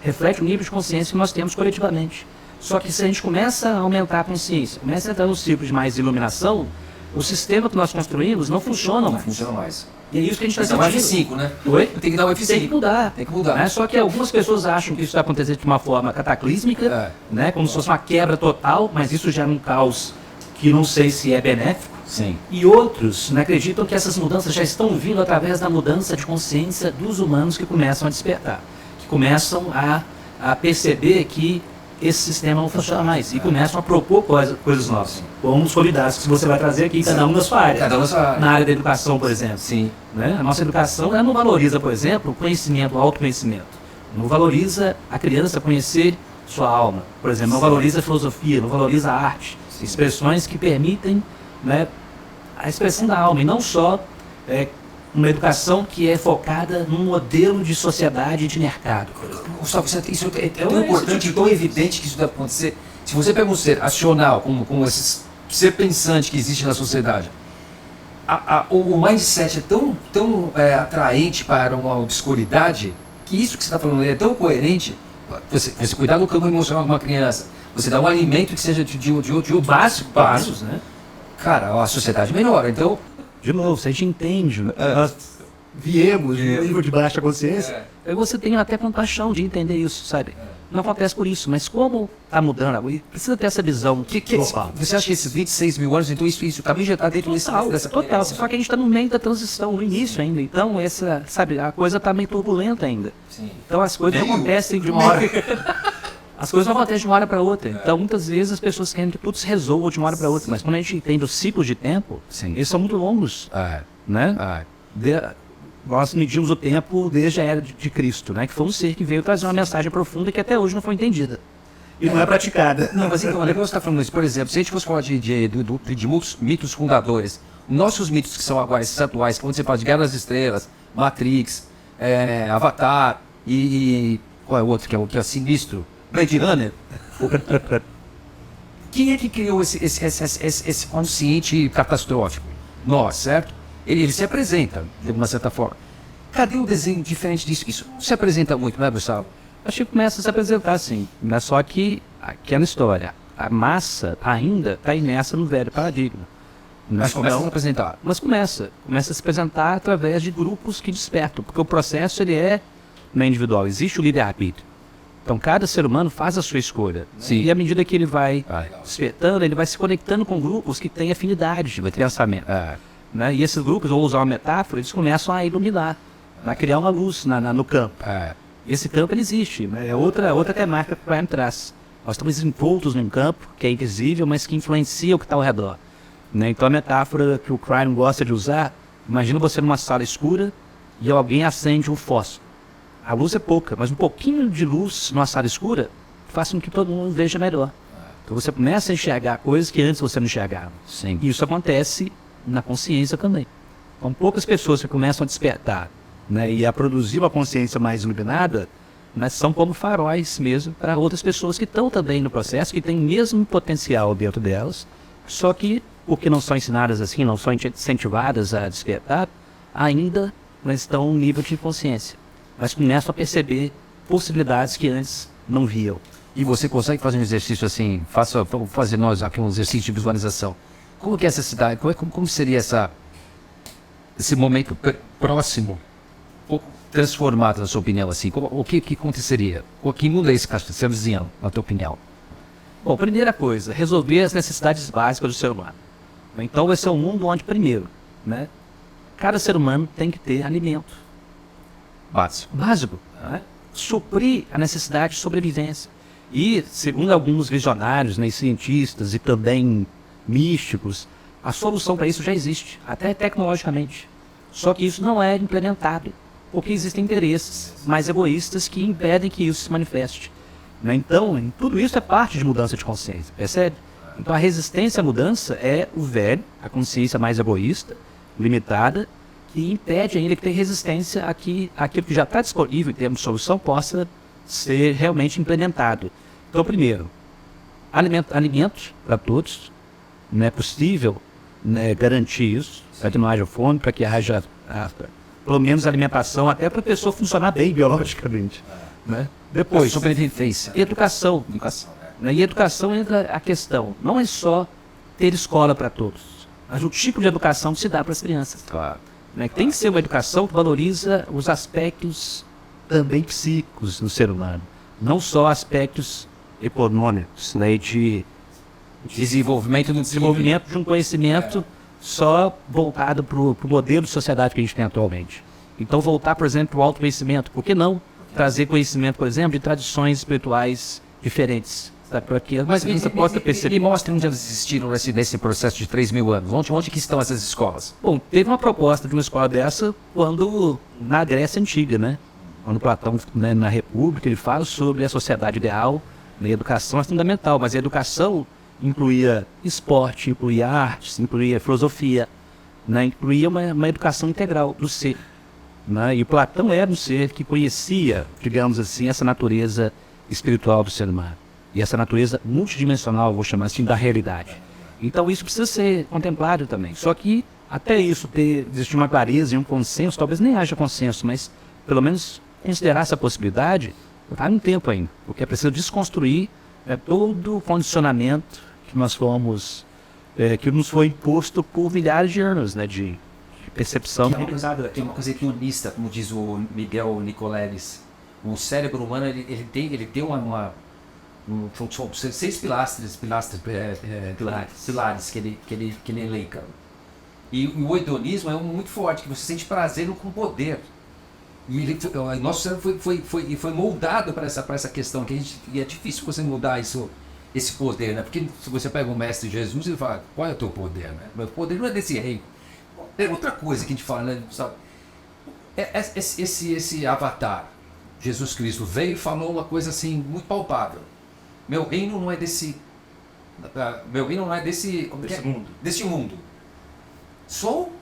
reflete o nível de consciência que nós temos coletivamente. Só que se a gente começa a aumentar a consciência, começa a entrar no ciclo de mais iluminação, o sistema que nós construímos não funciona mais. Não funciona mais. E é isso que a gente está sentindo. F5, né? Oi? Tem que dar o F5. Tem que mudar. Tem que mudar. Né? Só que algumas pessoas acham que isso vai acontecer de uma forma cataclísmica, né? Como se fosse uma quebra total, mas isso já é um caos que não sei se é benéfico. Sim. E outros, né, acreditam que essas mudanças já estão vindo através da mudança de consciência dos humanos que começam a despertar, que começam a perceber que esse sistema não funciona mais e começam a propor coisas novas, como os solidários que você vai trazer aqui, cada um na sua área. Cada um na sua área. Na área da educação, por exemplo. Sim. Né? A nossa educação ela não valoriza, por exemplo, o conhecimento, o autoconhecimento. Não valoriza a criança conhecer sua alma. Por exemplo, não valoriza a filosofia, não valoriza a arte. Expressões que permitem, né, a expressão da alma e não só uma educação que é focada num modelo de sociedade e de mercado. Gustavo, isso é tão importante e tão evidente que isso deve acontecer. Se você pega um ser racional, como esse ser pensante que existe na sociedade, o mindset é tão atraente para uma obscuridade que isso que você está falando é tão coerente. Você cuidar do campo emocional de uma criança, você dá um alimento que seja de básico, né? Cara, a sociedade melhora. Então, de novo, você entende, nós viemos de um nível de baixa consciência, aí você tem até compaixão de entender isso, sabe? Não acontece por isso, mas como está mudando, precisa ter essa visão global. Você acha que esses 26 mil anos, então isso também já está dentro dessa... Total, só que a gente está no meio da transição, no início ainda, então a coisa está meio turbulenta ainda. Sim. Então as coisas não acontecem de uma hora... As coisas não acontecem de uma hora para outra. Então, muitas vezes, as pessoas querem que tudo se resolva de uma hora para outra. Mas quando a gente entende os ciclos de tempo, eles são muito longos. Né? Nós medimos o tempo desde a era de Cristo, né? Que foi um ser que veio trazer uma mensagem profunda que até hoje não foi entendida. E não é praticada. Não, mas então, legal você está falando isso. Por exemplo, se a gente fosse falar de mitos fundadores, nossos mitos que são agora, esses atuais, quando você fala de Guerra das Estrelas, Matrix, Avatar e qual é o outro que é sinistro? Blade Runner. Quem é que criou esse consciente catastrófico? Nós, certo? Ele se apresenta, de uma certa forma. Cadê o desenho diferente disso? Isso se apresenta muito, não é, Gustavo? Acho que começa a se apresentar, sim. Mas só que, aquela história, a massa ainda está imersa no velho paradigma. Mas começa a se apresentar. Mas começa a se apresentar através de grupos que despertam, porque o processo não é individual, existe o livre-arbítrio. Então, cada ser humano faz a sua escolha. Sim. E à medida que ele vai despertando, ele vai se conectando com grupos que têm afinidade de pensamento. Né? E esses grupos, vou usar uma metáfora, eles começam a iluminar, a criar uma luz no campo. Esse campo ele existe, né? É outra temática que o Crime traz. Nós estamos envoltos num campo que é invisível, mas que influencia o que está ao redor. Né? Então, a metáfora que o Crime gosta de usar, imagina você numa sala escura e alguém acende um fósforo. A luz é pouca, mas um pouquinho de luz numa sala escura faz com que todo mundo veja melhor. Então você começa a enxergar coisas que antes você não enxergava. Sim. E isso acontece na consciência também. Então poucas pessoas que começam a despertar, né, e a produzir uma consciência mais iluminada, né, são como faróis mesmo para outras pessoas que estão também no processo, que têm o mesmo potencial dentro delas, só que, porque não são ensinadas assim, não são incentivadas a despertar, ainda não estão no nível de consciência. Mas começam a perceber possibilidades que antes não viam. E você consegue fazer um exercício assim, vamos fazer nós aqui um exercício de visualização. Como que é essa cidade, como seria esse momento próximo, transformado na sua opinião assim? O que aconteceria? O que muda esse castelo vizinho, na tua opinião? Bom, primeira coisa, resolver as necessidades básicas do ser humano. Então vai ser um mundo onde, primeiro, né, cada ser humano tem que ter alimento. Básico. Né? Suprir a necessidade de sobrevivência. E, segundo alguns visionários, né, cientistas e também místicos, a solução para isso já existe, até tecnologicamente. Só que isso não é implementado, porque existem interesses mais egoístas que impedem que isso se manifeste. Né? Então, tudo isso é parte de mudança de consciência, percebe? Então, a resistência à mudança é o velho, a consciência mais egoísta, limitada, que impede ainda que tenha resistência a que aquilo que já está disponível em termos de solução possa ser realmente implementado. Então, primeiro, alimentos para todos. Não é possível, né, garantir isso, para que não haja fome, para que haja pelo menos alimentação, até para a pessoa funcionar bem biologicamente. Né? Depois, sobrevivência. Educação. Né? E educação entra a questão, não é só ter escola para todos, mas o tipo de educação que se dá para as crianças. Claro. Né? Tem que ser uma educação que valoriza os aspectos também psíquicos do ser humano, não só aspectos econômicos, né? de desenvolvimento de um conhecimento só voltado para o modelo de sociedade que a gente tem atualmente. Então voltar, por exemplo, para o autoconhecimento, por que não trazer conhecimento, por exemplo, de tradições espirituais diferentes? Para que a criança possa perceber. E mostre onde elas existiram nesse processo de 3 mil anos. Onde que estão essas escolas? Bom, teve uma proposta de uma escola dessa na Grécia Antiga, né? Quando Platão, né, na República, ele fala sobre a sociedade ideal, né, a educação é fundamental, mas a educação incluía esporte, incluía artes, incluía filosofia, né, incluía uma educação integral do ser. Né? E Platão era um ser que conhecia, digamos assim, essa natureza espiritual do ser humano. E essa natureza multidimensional, vou chamar assim, da realidade. Então isso precisa ser contemplado também. Só que até isso existir uma clareza e um consenso, talvez nem haja consenso, mas pelo menos considerar essa possibilidade, há um tempo ainda. Porque é preciso desconstruir todo o condicionamento que nós fomos, que nos foi imposto por milhares de anos, né, de percepção. Tem uma coisa equionista, como diz o Miguel Nicoleles. O cérebro humano ele tem são 6 pilares que ele elenca. E o hedonismo é muito forte, que você sente prazer com poder. E nosso cérebro foi moldado para essa questão, e é difícil você mudar esse poder, né? Porque se você pega o Mestre Jesus e fala, qual é o teu poder? Né? Meu poder não é desse reino. É outra coisa que a gente fala, né? Sabe? Esse avatar, Jesus Cristo, veio e falou uma coisa assim, muito palpável. Meu reino não é desse mundo. Desse mundo. Sou.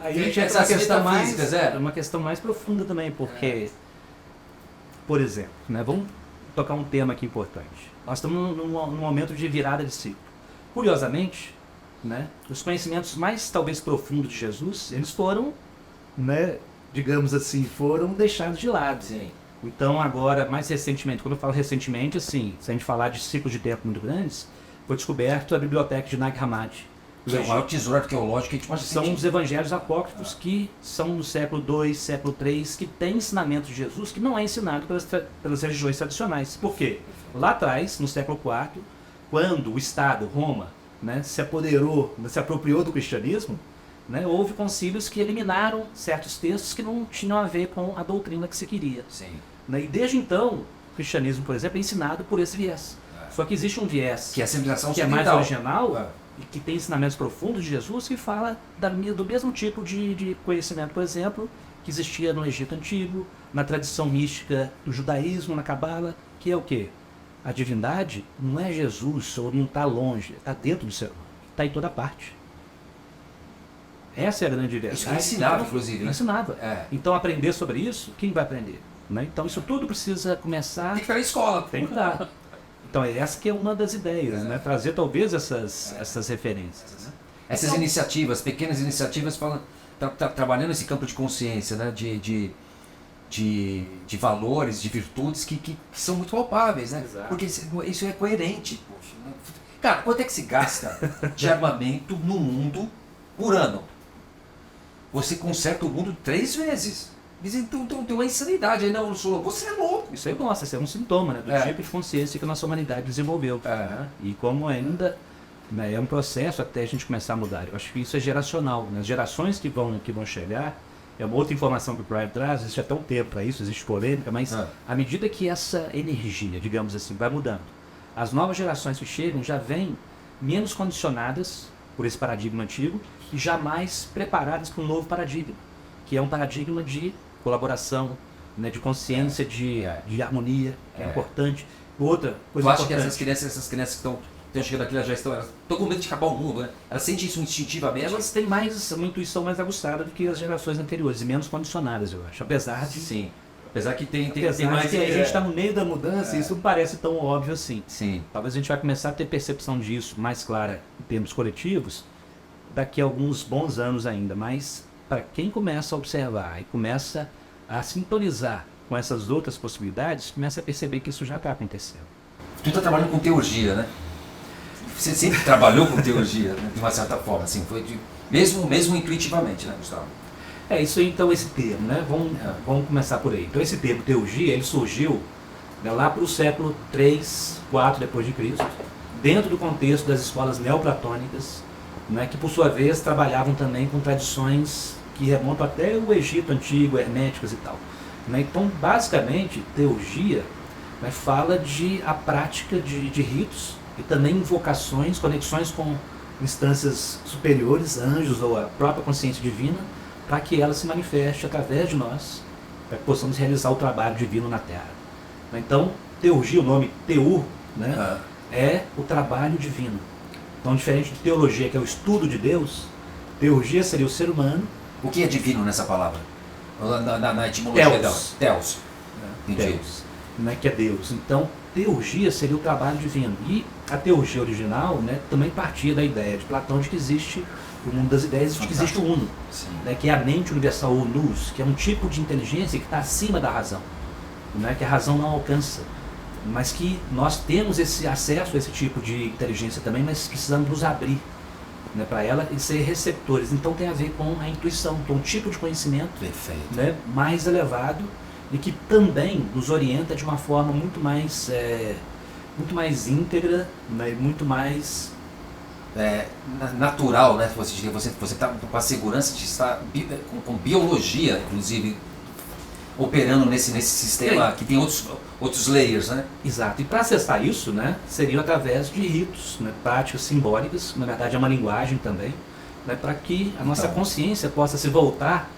Aí a gente entra uma questão mais profunda também, porque, por exemplo, né, vamos tocar um tema aqui importante. Nós estamos num momento de virada de ciclo. Curiosamente, né, os conhecimentos mais talvez profundos de Jesus, eles foram, né, digamos assim, foram deixados de lado. Sim. Então agora, mais recentemente, quando eu falo recentemente, assim, se a gente falar de ciclos de tempo muito grandes, foi descoberto a biblioteca de Nag Hammadi. Que é o maior tesouro arqueológico que a gente pode São os evangelhos apócrifos que são no século II, século III, que tem ensinamento de Jesus que não é ensinado pelas religiões tradicionais. Por quê? Lá atrás, no século IV, quando o Estado, Roma, né, se apropriou do cristianismo, né, houve concílios que eliminaram certos textos que não tinham a ver com a doutrina que se queria. Sim. Né, e desde então, o cristianismo, por exemplo, é ensinado por esse viés. Só que existe um viés que é a civilização que é mais original, e que tem ensinamentos profundos de Jesus, que fala do mesmo tipo de conhecimento, por exemplo, que existia no Egito Antigo, na tradição mística do judaísmo, na Cabala, que é o quê? A divindade não é Jesus, ou não está longe, está dentro do ser humano, está em toda parte. Essa é a grande verdade. Isso é ensinável, inclusive, né? Ensinável. Então, aprender sobre isso, quem vai aprender? Né? Então, isso tudo precisa começar... Tem que ficar na escola. Tem que dar. Então, essa que é uma das ideias, né? Trazer talvez essas referências. Né? Essas iniciativas, pequenas iniciativas, trabalhando esse campo de consciência, né? de valores, de virtudes que são muito palpáveis, né? Exato. Porque isso é coerente. Poxa, né? Cara, quanto é que se gasta de armamento no mundo por ano? Você conserta o mundo 3 vezes. Então tem uma insanidade aí, não, você é louco. Isso aí mostra, isso é um sintoma, né, do tipo de consciência que a nossa humanidade desenvolveu. Né? E como ainda, né, é um processo até a gente começar a mudar. Eu acho que isso é geracional. Né? As gerações que vão chegar, é uma outra informação que o Brian traz, existe até um tempo para isso, existe polêmica, mas à medida que essa energia, digamos assim, vai mudando, as novas gerações que chegam já vêm menos condicionadas por esse paradigma antigo e jamais preparadas para um novo paradigma, que é um paradigma de colaboração, né, de consciência, de harmonia, que é importante. Outra coisa Eu acho importante. que essas crianças que estão chegando aqui, elas já estão com medo de acabar o mundo, né? Elas sentem isso instintivamente. Elas têm uma intuição mais aguçada do que as gerações anteriores, e menos condicionadas, eu acho. Apesar de... Sim. Apesar que tem mais que a gente está no meio da mudança, isso não parece tão óbvio assim. Sim. Talvez a gente vai começar a ter percepção disso mais clara em termos coletivos daqui a alguns bons anos ainda, mas para quem começa a observar e começa a sintonizar com essas outras possibilidades, começa a perceber que isso já está acontecendo. Tu está trabalhando com teurgia, né? Você sempre trabalhou com teurgia, né? De uma certa forma, assim, mesmo intuitivamente, né, Gustavo? Isso aí, então, esse termo, né? Vamos começar por aí. Então, esse termo teurgia, ele surgiu, né, lá para o século 3, 4 depois de Cristo, dentro do contexto das escolas neoplatônicas, né, que por sua vez trabalhavam também com tradições que remontam até o Egito antigo, herméticas e tal. Né? Então, basicamente, teurgia, né, fala de a prática de ritos e também invocações, conexões com instâncias superiores, anjos ou a própria consciência divina, para que ela se manifeste através de nós, para que possamos realizar o trabalho divino na Terra. Então, teurgia, o nome teur, né, é o trabalho divino. Então, diferente de teologia, que é o estudo de Deus, Teurgia seria o ser humano. O que é divino nessa palavra? Na etimologia Theos. dela. Theos. Entendi. Deus, né, que é Deus. Então, teurgia seria o trabalho divino. E a teurgia original, né, também partia da ideia de Platão de que existe o mundo das ideias, de que existe o Uno, né, que é a mente universal, o Nous, que é um tipo de inteligência que está acima da razão, né, que a razão não alcança, mas que nós temos esse acesso a esse tipo de inteligência também, mas precisamos nos abrir, né, para ela e ser receptores. Então tem a ver com a intuição, que é um tipo de conhecimento, Perfeito. né, mais elevado e que também nos orienta de uma forma muito mais íntegra, né, muito mais natural, né? Você está com a segurança de estar com biologia, inclusive, operando nesse sistema que tem outros layers, né? exato. E para acessar isso, né, seria através de ritos, né, práticas simbólicas, na verdade é uma linguagem também, né, para que a nossa consciência possa se voltar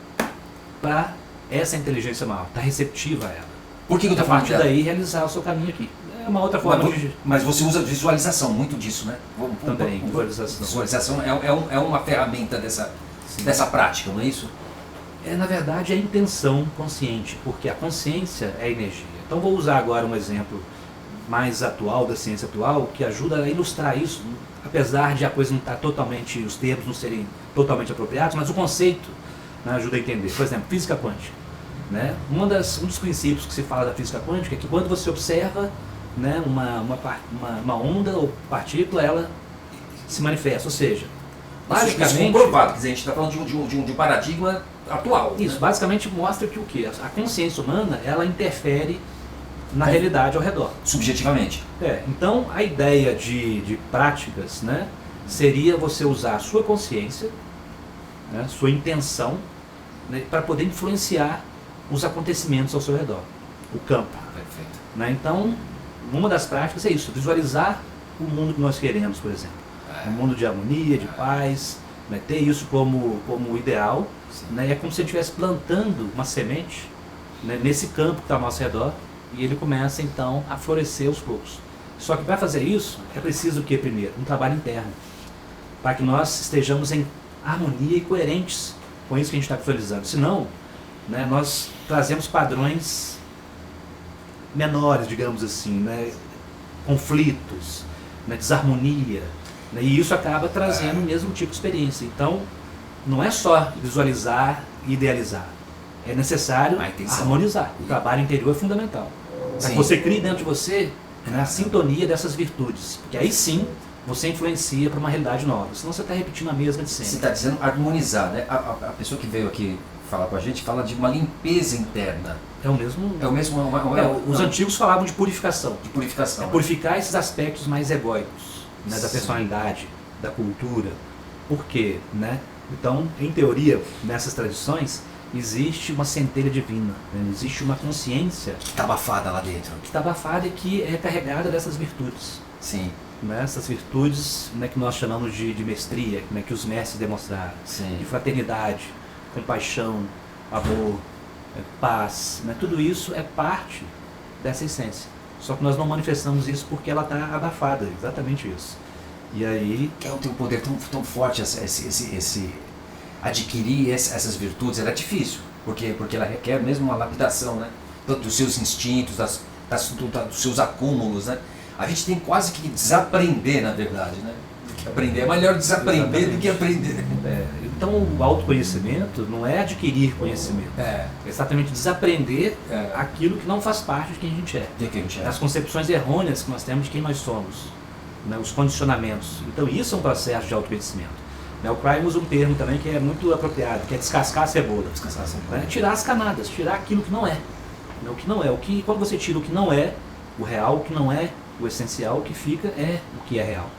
para essa inteligência maior, estar receptiva a ela. Por que eu A estou falando partir daí realizar o seu caminho aqui. É uma outra forma de... Mas você usa visualização, muito disso, né? Também, visualização. Visualização é uma ferramenta dessa prática, não é isso? Na verdade, é a intenção consciente, porque a consciência é energia. Então, vou usar agora um exemplo mais atual, da ciência atual, que ajuda a ilustrar isso, apesar de a coisa não estar totalmente, os termos não serem totalmente apropriados, mas o conceito, né, ajuda a entender. Por exemplo, física quântica. Né? Um dos princípios que se fala da física quântica é que quando você observa, né, uma onda ou partícula, ela se manifesta, ou seja, basicamente... Isso comprovado, quer dizer, a gente está falando de um paradigma atual. Isso, né? basicamente mostra que o quê? A consciência humana, ela interfere na realidade ao redor. Subjetivamente. Então, a ideia de práticas, né, seria você usar a sua consciência, né, sua intenção, né, para poder influenciar os acontecimentos ao seu redor, o campo. Perfeito. Né? Então, uma das práticas é isso, visualizar o mundo que nós queremos, por exemplo. Um mundo de harmonia, de paz, né? Ter isso como ideal, né? É como se ele estivesse plantando uma semente, né, nesse campo que está ao nosso redor, e ele começa então a florescer aos poucos. Só que para fazer isso, é preciso o que primeiro? Um trabalho interno, para que nós estejamos em harmonia e coerentes com isso que a gente está visualizando. Senão, né, nós trazemos padrões menores, digamos assim, né, conflitos, né, desarmonia, né, e isso acaba trazendo o mesmo tipo de experiência. Então, não é só visualizar e idealizar, é necessário harmonizar. O trabalho interior é fundamental. Para que você crie dentro de você, né, a sintonia dessas virtudes, porque aí sim você influencia para uma realidade nova, senão você está repetindo a mesma de sempre. Você está dizendo harmonizar, né? A pessoa que veio aqui falar com a gente fala de uma limpeza interna. É o mesmo. Os antigos falavam de purificação. De purificação. Purificar esses aspectos mais egóicos, né, da personalidade, da cultura. Por quê? Né? Então, em teoria, nessas tradições, existe uma centelha divina, né? Existe uma consciência que está abafada lá dentro. Que está abafada e que é carregada dessas virtudes. Sim. Né? Essas virtudes, né, que nós chamamos de mestria, né, que os mestres demonstraram. Sim. De fraternidade, compaixão, amor, paz, né? Tudo isso é parte dessa essência. Só que nós não manifestamos isso porque ela está abafada, exatamente isso. E aí... Que tem um poder tão forte, adquirir essas virtudes, ela é difícil, porque ela requer mesmo uma lapidação, né? Tanto dos seus instintos, dos seus acúmulos, né? A gente tem quase que desaprender, na verdade, né? Porque aprender é melhor desaprender do que aprender. Então o autoconhecimento não é adquirir conhecimento, é exatamente desaprender aquilo que não faz parte de quem a gente é. As concepções errôneas que nós temos de quem nós somos, né, os condicionamentos. Então isso é um processo de autoconhecimento. O Crime usa um termo também que é muito apropriado, que é descascar a cebola. Né? Tirar as camadas, tirar aquilo que não é. O que não é. Quando você tira o que não é, o real, o que não é o essencial, o que fica é o que é real,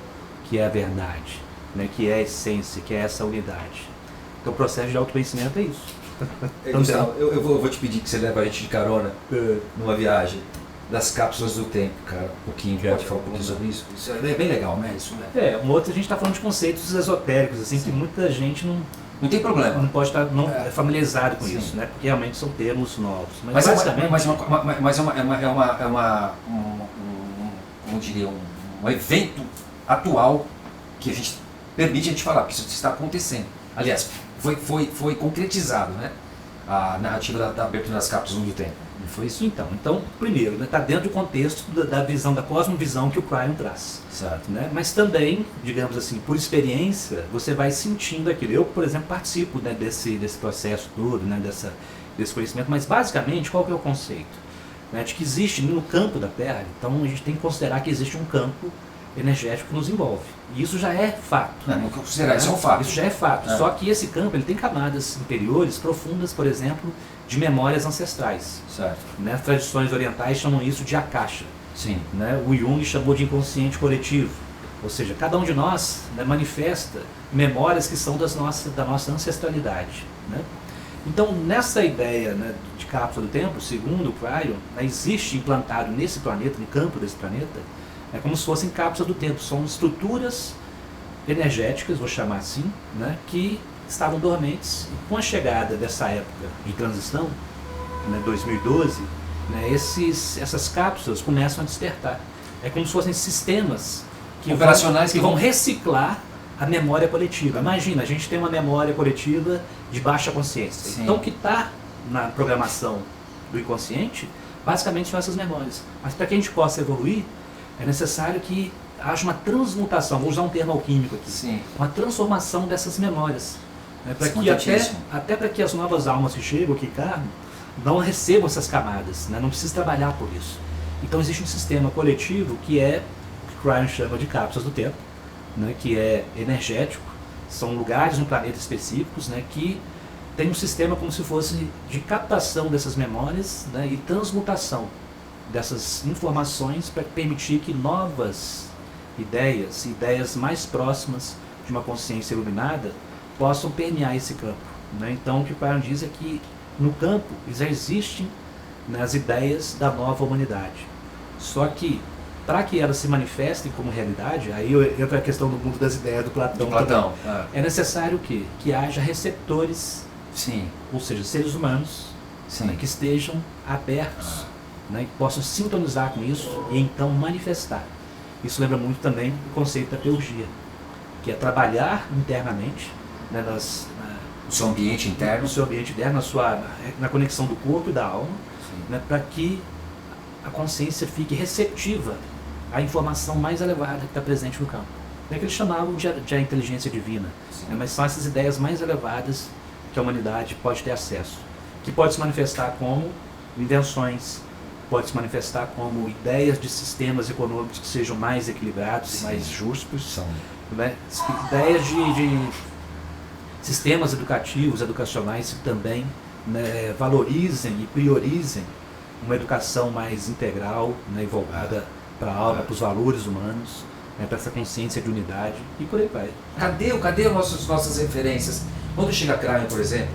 que é a verdade, né? Que é a essência, que é essa unidade. Então o processo de autoconhecimento é isso. Gustavo, eu vou te pedir que você leve a gente de carona numa viagem das cápsulas do tempo, cara. Um pouquinho, pode falar um pouquinho sobre isso? Isso é bem legal, né? Isso, né? Uma outra a gente está falando de conceitos esotéricos, assim, que muita gente não tem problema. Não pode estar familiarizado com isso, né? Porque realmente são termos novos. Mas como diria, um evento atual que permite a gente falar, porque isso está acontecendo. Aliás, foi concretizado, né? A narrativa da abertura das cápsulas do tempo. Não foi isso então. Então, primeiro, está dentro do contexto da visão, da cosmovisão que o Cryon traz. Certo. Né? Mas também, digamos assim, por experiência, você vai sentindo aquilo. Eu, por exemplo, participo, né, desse processo todo, né, desse conhecimento, mas basicamente, qual que é o conceito? Né, de que existe no campo da Terra, então a gente tem que considerar que existe um campo energético que nos envolve. E isso já é fato. Não considerar, isso é um fato. Isso já é fato. Só que esse campo ele tem camadas interiores, profundas, por exemplo, de memórias ancestrais. Certo. Né? As tradições orientais chamam isso de akasha. Sim. Né? O Jung chamou de inconsciente coletivo. Ou seja, cada um de nós, né, manifesta memórias que são da nossa ancestralidade. Né? Então, nessa ideia, né, de cápsula do tempo, segundo o Cryon, né, existe implantado nesse planeta, no campo desse planeta, é como se fossem cápsulas do tempo. São estruturas energéticas, vou chamar assim, né, que estavam dormentes. E com a chegada dessa época de transição, né, 2012, né, essas cápsulas começam a despertar. É como se fossem sistemas operacionais que vão reciclar a memória coletiva. Imagina, a gente tem uma memória coletiva de baixa consciência. Sim. Então, o que está na programação do inconsciente, basicamente são essas memórias. Mas para que a gente possa evoluir, é necessário que haja uma transmutação, vou usar um termo alquímico aqui, Sim. uma transformação dessas memórias. Né, para que até para que as novas almas que chegam, que encarnam, não recebam essas camadas, né, não precisa trabalhar por isso. Então existe um sistema coletivo que é, o que Cryon chama de cápsulas do tempo, né, que é energético, são lugares no planeta específicos, né, que tem um sistema como se fosse de captação dessas memórias, né, e transmutação dessas informações para permitir que novas ideias mais próximas de uma consciência iluminada possam permear esse campo. Né? Então o que o Cryon diz é que no campo já existem, né, as ideias da nova humanidade. Só que para que elas se manifestem como realidade, aí entra a questão do mundo das ideias do Platão. É necessário que haja receptores, sim, ou seja, seres humanos, né, que estejam abertos, né, que possam sintonizar com isso e então manifestar. Isso lembra muito também o conceito da teurgia, que é trabalhar internamente, né, no seu ambiente interno, na conexão do corpo e da alma, né, para que a consciência fique receptiva à informação mais elevada que está presente no campo. É que eles chamavam de a inteligência divina, né, mas são essas ideias mais elevadas que a humanidade pode ter acesso, que pode se manifestar como invenções, pode se manifestar como ideias de sistemas econômicos que sejam mais equilibrados, mais justos, né, ideias de sistemas educacionais que também, né, valorizem e priorizem uma educação mais integral, né, e voltada para a alma, para os valores humanos, né, para essa consciência de unidade e por aí vai. Cadê as nossas referências? Quando chega a Cryon, por exemplo,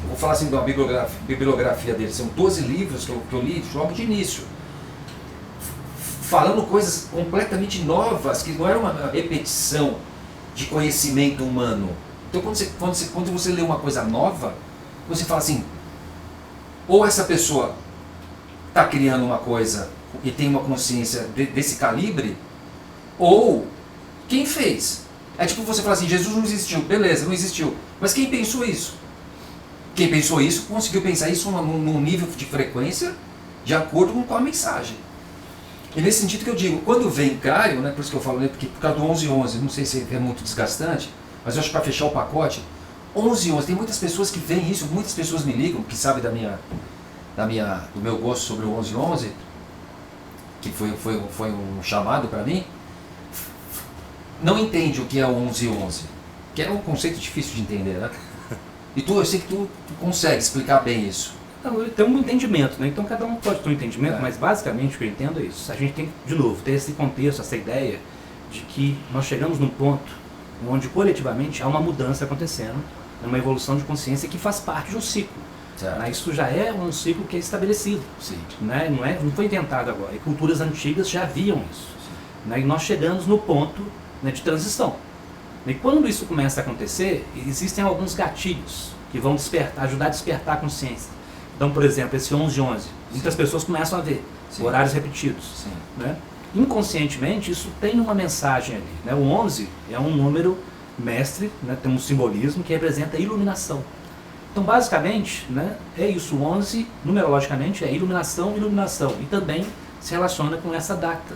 eu vou falar assim de uma bibliografia dele, são 12 livros que eu li logo de início, falando coisas completamente novas, que não era uma repetição de conhecimento humano. Então quando você lê uma coisa nova, você fala assim, ou essa pessoa está criando uma coisa e tem uma consciência desse calibre, ou quem fez? É tipo você falar assim, Jesus não existiu, beleza, não existiu, mas quem pensou isso? Quem pensou isso conseguiu pensar isso num nível de frequência de acordo com a mensagem. E nesse sentido que eu digo, quando vem Cryon, né, por isso que eu falo, né, porque por causa do 11:11, não sei se é muito desgastante, mas eu acho que para fechar o pacote, 11:11, tem muitas pessoas que veem isso, muitas pessoas me ligam, que sabem do meu gosto sobre o 11:11, que foi um chamado para mim, não entende o que é o 11:11, que é um conceito difícil de entender, né? E eu sei que tu consegue explicar bem isso. Então, tem um entendimento, né? Então cada um pode ter um entendimento, mas basicamente o que eu entendo é isso. A gente tem, de novo, ter esse contexto, essa ideia de que nós chegamos num ponto onde coletivamente há uma mudança acontecendo, uma evolução de consciência que faz parte de um ciclo. Né? Isso já é um ciclo que é estabelecido. Né? Não foi inventado agora. E culturas antigas já viam isso. Né? E nós chegamos no ponto, né, de transição. E quando isso começa a acontecer, existem alguns gatilhos que vão ajudar a despertar a consciência. Então, por exemplo, esse 11:11, muitas pessoas começam a ver horários repetidos. Né? Inconscientemente, isso tem uma mensagem ali. Né? O 11 é um número mestre, né, tem um simbolismo que representa a iluminação. Então, basicamente, né, é isso. O 11, numerologicamente, é iluminação, iluminação. E também se relaciona com essa data,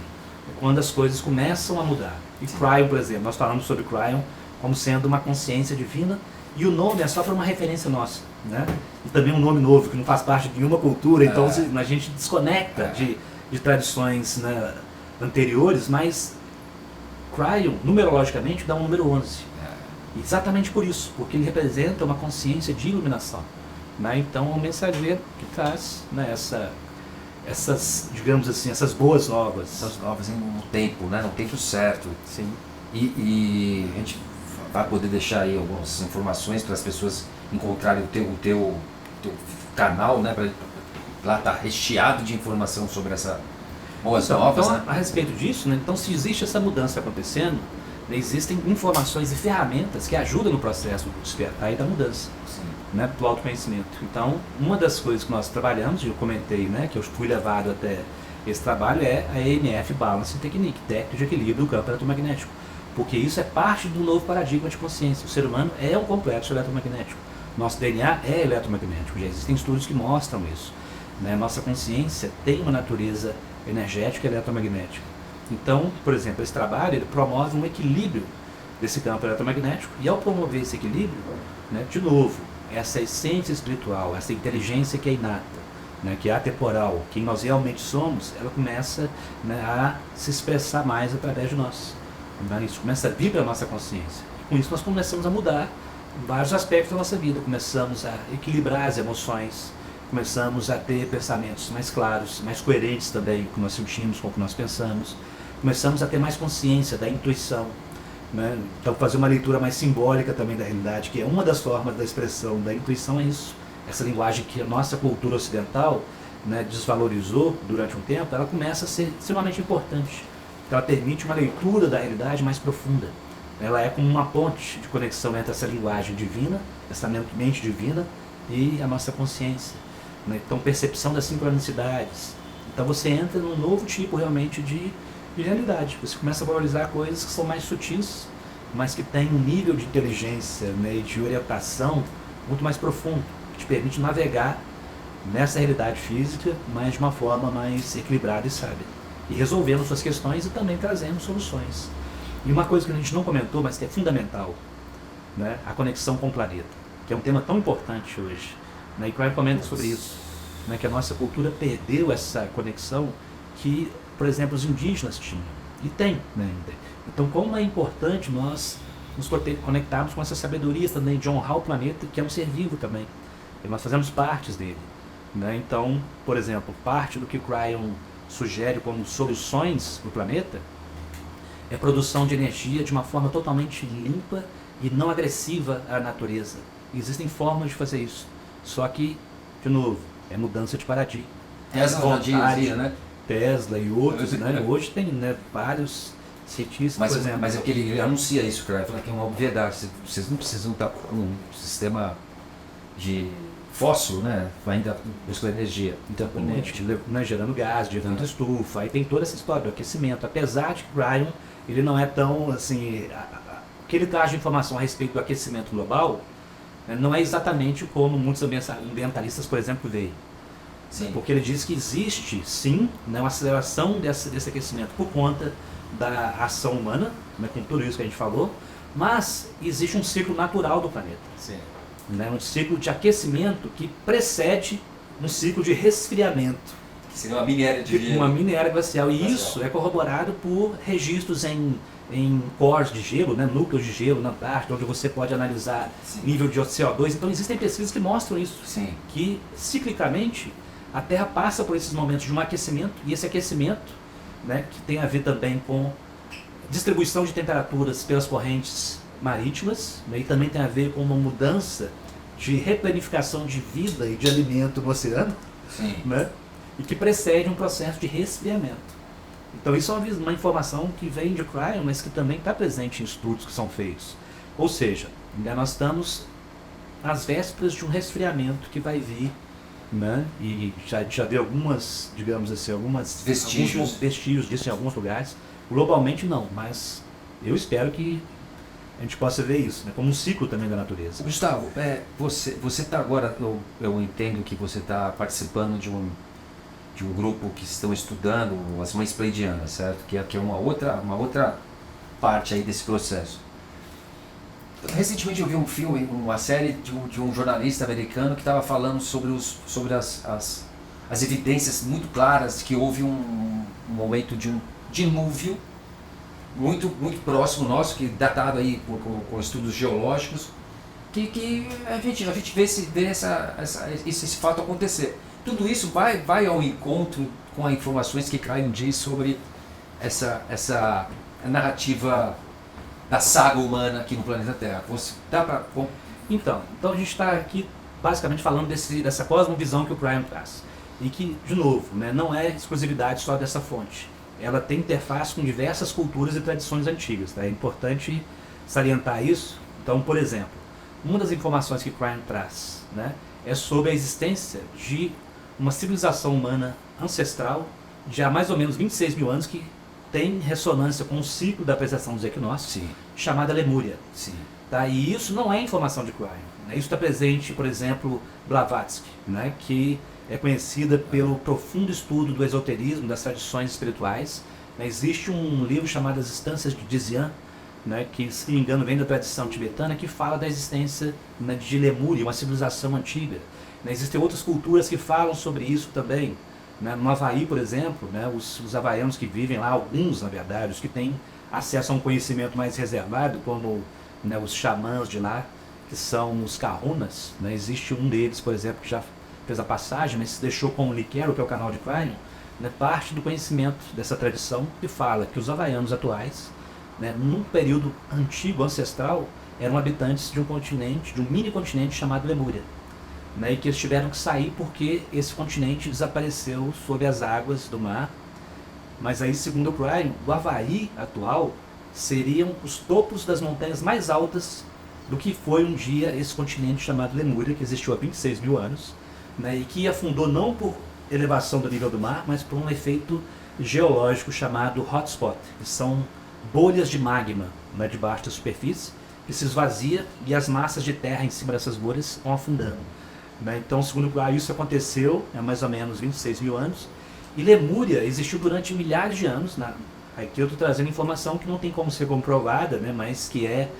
quando as coisas começam a mudar. E Cryon, por exemplo, nós falamos sobre Cryon como sendo uma consciência divina, e o nome é só para uma referência nossa, né? E também um nome novo, que não faz parte de nenhuma cultura, então a gente desconecta de tradições, né, anteriores, mas Cryon, numerologicamente, dá um número 11. Exatamente por isso, porque ele representa uma consciência de iluminação, né? Então, é um mensageiro que traz, né, essas, digamos assim, essas boas novas. Essas novas no tempo, né? No tempo certo. Sim. E a gente vai poder deixar aí algumas informações para as pessoas encontrarem o teu canal, né? Lá tá recheado de informação sobre essa boas novas, então, né? a respeito disso, né? Então, se existe essa mudança acontecendo, né, existem informações e ferramentas que ajudam no processo do despertar e da mudança, né, do autoconhecimento. Então, uma das coisas que nós trabalhamos, eu comentei, né, que eu fui levado até esse trabalho, é a EMF Balancing Technique, técnica de equilíbrio do campo eletromagnético, porque isso é parte do novo paradigma de consciência. O ser humano é um complexo eletromagnético. Nosso DNA é eletromagnético, já existem estudos que mostram isso, né? Nossa consciência tem uma natureza energética e eletromagnética. Então, por exemplo, esse trabalho ele promove um equilíbrio desse campo eletromagnético, e ao promover esse equilíbrio, né, de novo, essa essência espiritual, essa inteligência que é inata, né, que é atemporal, quem nós realmente somos, ela começa, né, a se expressar mais através de nós. Né? Isso começa a vir para a nossa consciência. E com isso nós começamos a mudar vários aspectos da nossa vida, começamos a equilibrar as emoções, começamos a ter pensamentos mais claros, mais coerentes também com o que nós sentimos, com o que nós pensamos, começamos a ter mais consciência da intuição, né? Então, fazer uma leitura mais simbólica também da realidade, que é uma das formas da expressão da intuição, é isso. Essa linguagem que a nossa cultura ocidental, né, desvalorizou durante um tempo, ela começa a ser extremamente importante. Ela permite uma leitura da realidade mais profunda. Ela é como uma ponte de conexão entre essa linguagem divina, essa mente divina, e a nossa consciência, né? Então, percepção das sincronicidades. Então, você entra num novo tipo realmente de realidade. Você começa a valorizar coisas que são mais sutis, mas que têm um nível de inteligência, né, e de orientação muito mais profundo, que te permite navegar nessa realidade física, mas de uma forma mais equilibrada e sábia. E resolvendo suas questões e também trazendo soluções. E uma coisa que a gente não comentou, mas que é fundamental, né, a conexão com o planeta, que é um tema tão importante hoje. Né, e Cryon comenta sobre isso, né, que a nossa cultura perdeu essa conexão que, por exemplo, os indígenas tinham, e tem, né, ainda. Então, como é importante nós nos conectarmos com essa sabedoria também de honrar o planeta, que é um ser vivo também, e nós fazemos partes dele, né? Então, por exemplo, parte do que Cryon sugere como soluções para o planeta é a produção de energia de uma forma totalmente limpa e não agressiva à natureza. E existem formas de fazer isso, só que, de novo, é mudança de paradigma. Tesla dizia, né? Tesla e outros, né? Hoje tem, né, vários cientistas, por exemplo. Mas é porque ele anuncia isso, cara. Fala que é uma obviedade. Vocês não precisam estar com um sistema de fóssil, né? Ainda buscar energia. Então, né, gerando gás, gerando estufa, aí tem toda essa história do aquecimento. Apesar de que Cryon, ele não é tão, assim, o que ele traz de informação a respeito do aquecimento global, né, não é exatamente como muitos ambientalistas, por exemplo, veem. Sim. Porque ele diz que existe, sim, né, uma aceleração desse aquecimento por conta da ação humana, né, com tudo isso que a gente falou, mas existe um ciclo natural do planeta. Sim. Né, um ciclo de aquecimento que precede um ciclo de resfriamento. Que seria uma mini era de gelo. Uma mini era glacial. E isso é corroborado por registros em cores de gelo, né, núcleos de gelo na Antártida, onde você pode analisar nível de CO2. Então existem pesquisas que mostram isso. Sim. Que ciclicamente a Terra passa por esses momentos de um aquecimento, e esse aquecimento, né, que tem a ver também com distribuição de temperaturas pelas correntes marítimas, né, e também tem a ver com uma mudança de replanificação de vida e de alimento no oceano, né, e que precede um processo de resfriamento. Então isso é uma informação que vem de Cryon, mas que também está presente em estudos que são feitos. Ou seja, nós estamos às vésperas de um resfriamento que vai vir, né? E já deu algumas, digamos assim, alguns vestígios disso em alguns lugares. Globalmente não, mas eu espero que a gente possa ver isso, né, como um ciclo também da natureza. Gustavo, você está agora, eu entendo que você está participando de um grupo que estão estudando as mães pleidianas, certo? Que é uma outra parte aí desse processo. Recentemente eu vi um filme, uma série de um jornalista americano que estava falando sobre as evidências muito claras que houve um momento de um dilúvio muito próximo nosso, que datado aí com estudos geológicos, que a gente vê esse fato acontecer. Tudo isso vai ao encontro com as informações que Klein diz sobre essa narrativa da saga humana aqui no planeta Terra. Então a gente está aqui basicamente falando dessa cosmovisão que o Klein traz. E que, de novo, né, não é exclusividade só dessa fonte. Ela tem interface com diversas culturas e tradições antigas. Tá? É importante salientar isso. Então, por exemplo, uma das informações que Klein traz, né, é sobre a existência de uma civilização humana ancestral de há mais ou menos 26 mil anos que tem ressonância com o ciclo da apreciação dos equinócios, chamada Lemúria. Sim. Tá? E isso não é informação de Klein. Né? Isso está presente, por exemplo, Blavatsky, né, que é conhecida pelo profundo estudo do esoterismo, das tradições espirituais. Né? Existe um livro chamado As Instâncias de Dzian, né, que, se não me engano, vem da tradição tibetana, que fala da existência, né, de Lemúria, uma civilização antiga. Né? Existem outras culturas que falam sobre isso também. Né? No Havaí, por exemplo, né, os havaianos que vivem lá, alguns, na verdade, os que têm acesso a um conhecimento mais reservado, como, né, os xamãs de lá, que são os kahunas. Né? Existe um deles, por exemplo, que já fez a passagem, mas deixou como Liquero, que é o canal de Klein, né, parte do conhecimento dessa tradição que fala que os havaianos atuais, né, num período antigo, ancestral, eram habitantes de um continente, de um mini continente chamado Lemúria. Né, e que eles tiveram que sair porque esse continente desapareceu sob as águas do mar. Mas aí, segundo o Klein, o Havaí atual seriam os topos das montanhas mais altas do que foi um dia esse continente chamado Lemúria, que existiu há 26 mil anos, né, e que afundou não por elevação do nível do mar, mas por um efeito geológico chamado hotspot, que são bolhas de magma, né, debaixo da superfície, que se esvazia e as massas de terra em cima dessas bolhas vão afundando. Né? Então, segundo o Klein, isso aconteceu há mais ou menos 26 mil anos, e Lemúria existiu durante milhares de anos. Né? Aqui eu estou trazendo informação que não tem como ser comprovada, né, mas que é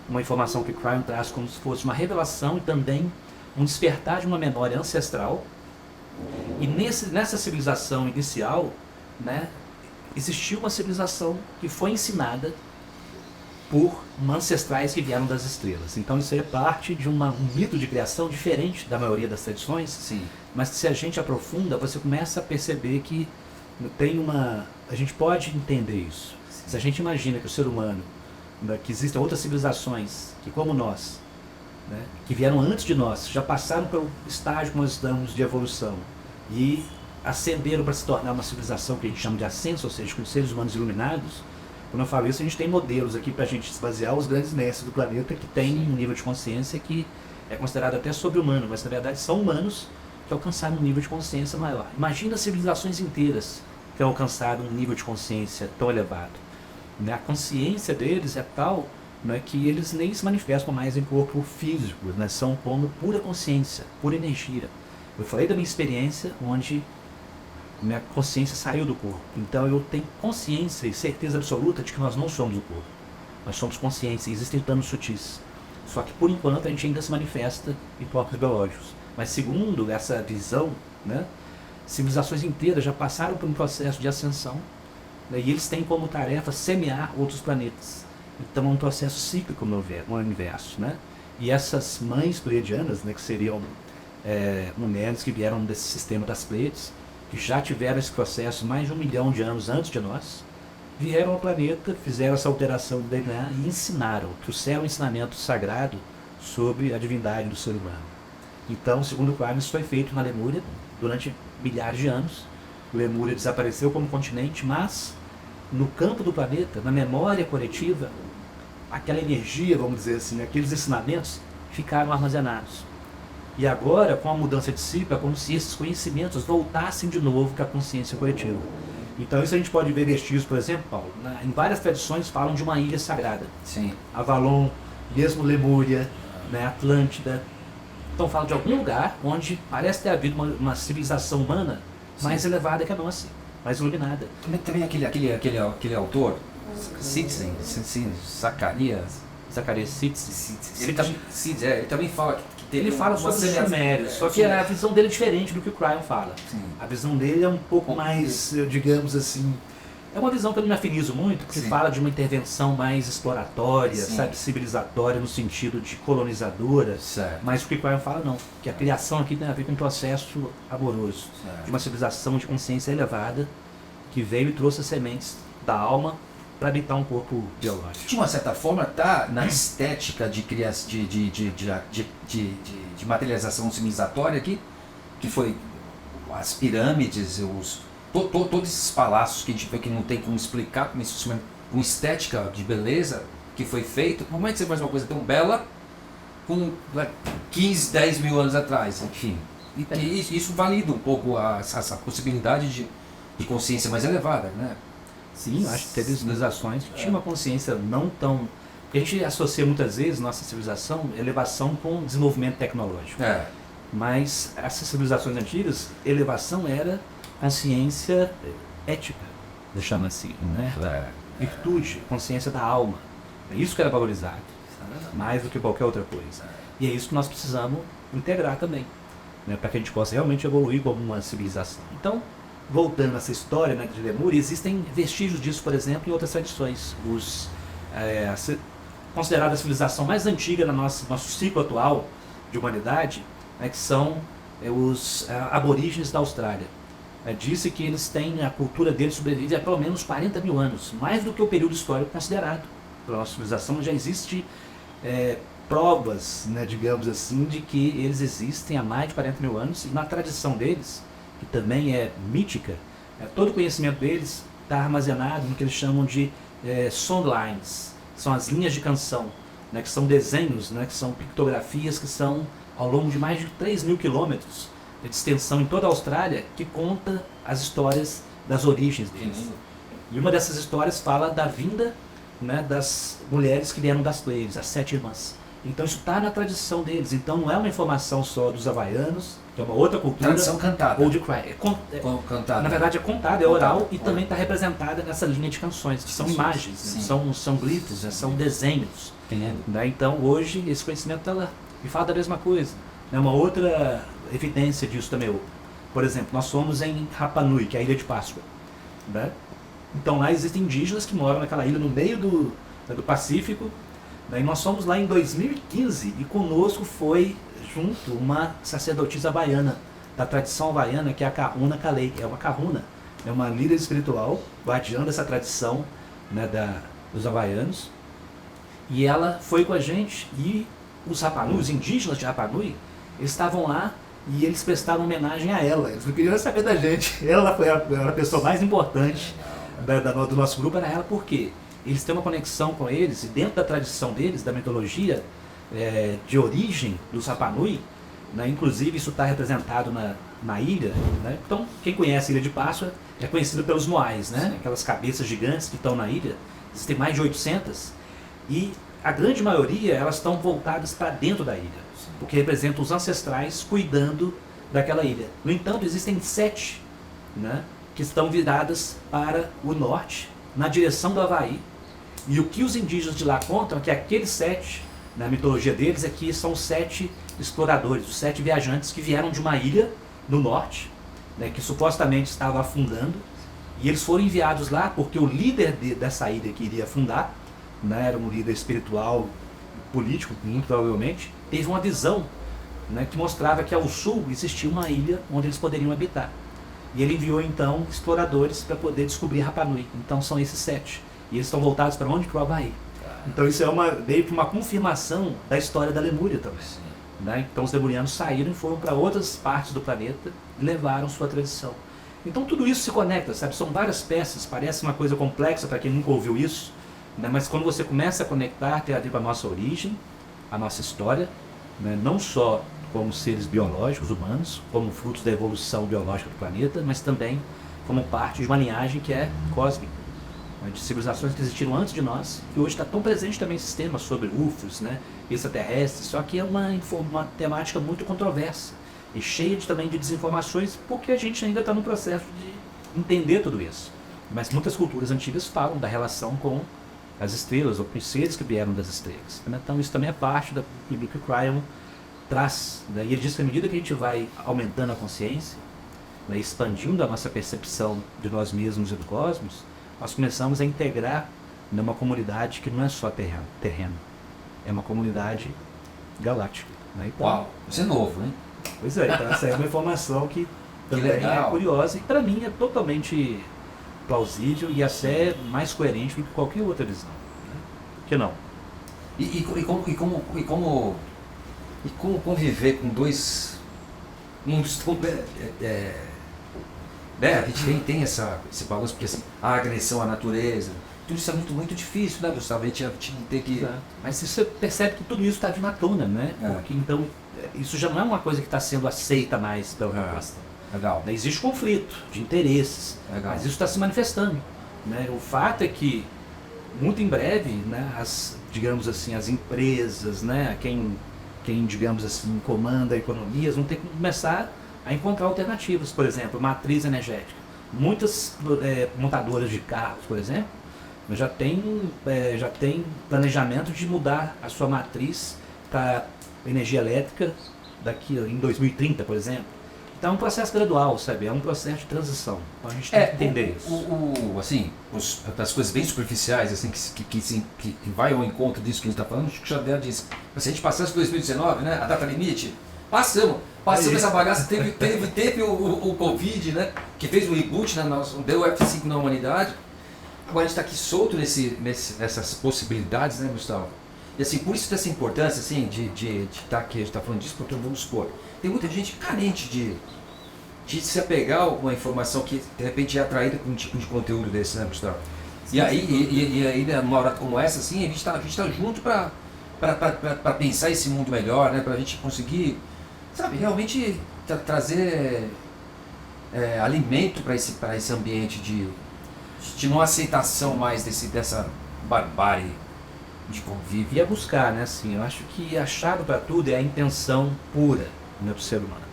uma informação que Klein traz como se fosse uma revelação e também um despertar de uma memória ancestral. E nessa civilização inicial, né, existiu uma civilização que foi ensinada por ancestrais que vieram das estrelas. Então isso aí é parte de um mito de criação diferente da maioria das tradições. Sim. Mas se a gente aprofunda, você começa a perceber que a gente pode entender isso. Sim. Se a gente imagina que o ser humano, né, que existem outras civilizações que, como nós, né, que vieram antes de nós, já passaram pelo estágio que nós estamos de evolução e ascenderam para se tornar uma civilização que a gente chama de ascenso, ou seja, com seres humanos iluminados. Quando eu falo isso, a gente tem modelos aqui para a gente se basear, os grandes mestres do planeta que têm um nível de consciência que é considerado até sobre-humano, mas na verdade são humanos que alcançaram um nível de consciência maior. Imagina civilizações inteiras que alcançaram um nível de consciência tão elevado. Né? A consciência deles é tal, né, que eles nem se manifestam mais em corpo físico, né? São como pura consciência, pura energia. Eu falei da minha experiência onde minha consciência saiu do corpo. Então eu tenho consciência e certeza absoluta de que nós não somos o corpo. Nós somos consciência, existem planos sutis. Só que por enquanto a gente ainda se manifesta em corpos biológicos. Mas segundo essa visão, né, civilizações inteiras já passaram por um processo de ascensão, né, e eles têm como tarefa semear outros planetas. Então é um processo cíclico no universo. Né? E essas mães pleiadianas, né, que seriam mulheres que vieram desse sistema das Pleiades, que já tiveram esse processo mais de 1 milhão de anos antes de nós, vieram ao planeta, fizeram essa alteração do DNA e ensinaram, que o céu é um ensinamento sagrado sobre a divindade do ser humano. Então, segundo o Klein, isso foi feito na Lemúria durante milhares de anos. Lemúria desapareceu como continente, mas no campo do planeta, na memória coletiva, aquela energia, vamos dizer assim, aqueles ensinamentos ficaram armazenados. E agora, com a mudança de ciclo, é como se esses conhecimentos voltassem de novo para a consciência coletiva. Então isso a gente pode ver vestígios, por exemplo, Paulo, em várias tradições falam de uma ilha sagrada. Sim. Avalon, mesmo Lemúria, né, Atlântida. Então fala de algum lugar onde parece ter havido uma civilização humana mais elevada que a nossa, mais iluminada. Também aquele autor, Citizen, Zacarias Sitchin. ele também fala que teve Ele fala sobre os sumérios, só que a visão dele é diferente do que o Cryon fala. Sim. A visão dele é um pouco mais, digamos assim, é uma visão que eu não me afinizo muito, porque Sim. fala de uma intervenção mais exploratória, Sim. sabe, civilizatória no sentido de colonizadora, Certo. mas o que o Cryon fala não, que a criação aqui tem a ver com um processo amoroso, Certo. de uma civilização de consciência elevada que veio e trouxe as sementes da alma para habitar um corpo biológico. De uma certa forma, está na estética de materialização civilizatória aqui, que foi as pirâmides, todos esses palácios que a gente vê que não tem como explicar, com estética de beleza que foi feito. Como é que você faz uma coisa tão bela com 15, 10 mil anos atrás? Enfim, e isso valida um pouco essa possibilidade de consciência mais elevada, né? Sim, eu acho que teve civilizações que tinham uma consciência não tão... Porque a gente associa muitas vezes nossa civilização, elevação com desenvolvimento tecnológico. Mas essas civilizações antigas, elevação era consciência ética, deixando assim, né? Virtude, consciência da alma. É isso que era valorizado, mais do que qualquer outra coisa. E é isso que nós precisamos integrar também, né? Para que a gente possa realmente evoluir como uma civilização. Então, voltando a essa história, né, de Lemúria, existem vestígios disso, por exemplo, em outras tradições. Considerada a civilização mais antiga no nosso ciclo atual de humanidade, né, que são os aborígenes da Austrália. Disse que eles têm, a cultura deles sobrevive há pelo menos 40 mil anos, mais do que o período histórico considerado pela nossa civilização. Já existe provas, né, digamos assim, de que eles existem há mais de 40 mil anos, e na tradição deles, que também é mítica, todo o conhecimento deles está armazenado no que eles chamam de songlines, são as linhas de canção, né, que são desenhos, né, que são pictografias que são ao longo de mais de 3 mil quilômetros de extensão em toda a Austrália, que conta as histórias das origens deles. E uma dessas histórias fala da vinda, né, das mulheres que vieram das Pleiades, as 7 irmãs. Então isso está na tradição deles. Então não é uma informação só dos havaianos, que é uma outra cultura. Tradição cantada. Ou de cry. Cantada. Na verdade é contada, é oral, e também está representada nessa linha de canções, que são imagens, né? São glifos, né? São desenhos. Né? Então hoje esse conhecimento está lá. E fala da mesma coisa. É uma outra evidência disso também. Por exemplo, nós somos em Rapa Nui, que é a Ilha de Páscoa. Né? Então lá existem indígenas que moram naquela ilha no meio do Pacífico. Daí nós fomos lá em 2015 e conosco foi junto uma sacerdotisa havaiana, da tradição havaiana, que é a Kahuna Kalei. É uma Kahuna, é uma líder espiritual, guardiã dessa tradição, né, dos havaianos. E ela foi com a gente, e os Rapanui, os indígenas de Rapanui, eles estavam lá e eles prestaram homenagem a ela. Eles não queriam saber da gente. Ela foi a pessoa mais importante do nosso grupo, era ela. Por quê? Eles têm uma conexão com eles, e dentro da tradição deles, da mitologia de origem dos Rapanui, né, inclusive isso está representado na ilha. Né? Então, quem conhece a Ilha de Páscoa é conhecido pelos moais, né? Aquelas cabeças gigantes que estão na ilha. Existem mais de 800, e a grande maioria elas estão voltadas para dentro da ilha, porque representam os ancestrais cuidando daquela ilha. No entanto, existem 7, né, que estão viradas para o norte, na direção do Havaí. E o que os indígenas de lá contam é que aqueles 7, na mitologia deles, é que são 7 exploradores, os 7 viajantes que vieram de uma ilha no norte, né, que supostamente estava afundando, e eles foram enviados lá porque o líder dessa ilha que iria afundar, né, era um líder espiritual, político, muito provavelmente, teve uma visão, né, que mostrava que ao sul existia uma ilha onde eles poderiam habitar. E ele enviou então exploradores para poder descobrir Rapa Nui. Então são esses 7. E eles estão voltados para onde? Para o Havaí. Então isso meio que uma confirmação da história da Lemúria também. Né? Então os lemurianos saíram e foram para outras partes do planeta e levaram sua tradição. Então tudo isso se conecta, sabe? São várias peças, parece uma coisa complexa para quem nunca ouviu isso, né? Mas quando você começa a conectar, tem a ver com a nossa origem, a nossa história, né? Não só como seres biológicos, humanos, como frutos da evolução biológica do planeta, mas também como parte de uma linhagem que é cósmica, né, de civilizações que existiram antes de nós, que hoje está tão presente também em sistemas sobre UFOs, né, extraterrestres, só que é uma temática muito controversa e cheia também de desinformações, porque a gente ainda está no processo de entender tudo isso. Mas muitas culturas antigas falam da relação com as estrelas, ou com os seres que vieram das estrelas. Então isso também é parte do que o Cryon traz. Né? E ele diz que à medida que a gente vai aumentando a consciência, né, expandindo a nossa percepção de nós mesmos e do cosmos, nós começamos a integrar numa comunidade que não é só terreno, é uma comunidade galáctica. Né? Então, Uau, isso é novo, hein? pois é, então essa é uma informação que também é curiosa e para mim é totalmente plausível e até mais coerente do que qualquer outra visão. Né? Que não? E como conviver com dois mundos tão... né? A gente tem esse balanço, porque assim, a agressão à natureza, tudo isso é muito, muito difícil, né, Gustavo? A gente tem que... Exato. Mas você percebe que tudo isso está vindo à tona, né? Porque, então, isso já não é uma coisa que está sendo aceita mais pela população. Legal. Existe conflito de interesses, Legal. mas isso está se manifestando. Né? O fato é que, muito em breve, né, digamos assim, as empresas, né, quem, digamos assim, comanda economias, vão ter que começar a encontrar alternativas. Por exemplo, matriz energética. Muitas montadoras de carros, por exemplo, já tem planejamento de mudar a sua matriz para energia elétrica daqui em 2030, por exemplo. Então é um processo gradual, sabe? É um processo de transição. Então a gente tem que entender isso. Assim, as coisas bem superficiais, assim, que vai ao encontro disso que a gente está falando, acho que o Xavier disse. Se a gente passasse 2019, né, a data limite, passamos essa bagaça, teve o Covid, né, que fez o reboot, né, deu o F5 na humanidade. Agora a gente está aqui solto nessas possibilidades, né, Gustavo? E assim, por isso dessa importância, assim, de estar aqui, a gente está falando disso, porque vamos supor, tem muita gente carente de se apegar a uma informação que de repente é atraída com um tipo de conteúdo desse, né, Gustavo? Sim, e aí, numa hora como essa, assim, a gente tá junto para pensar esse mundo melhor, né, para a gente conseguir, sabe, realmente trazer alimento para esse ambiente de não aceitação mais dessa barbárie de convívio. E é buscar, né, assim, eu acho que a chave para tudo é a intenção pura, né, do ser humano.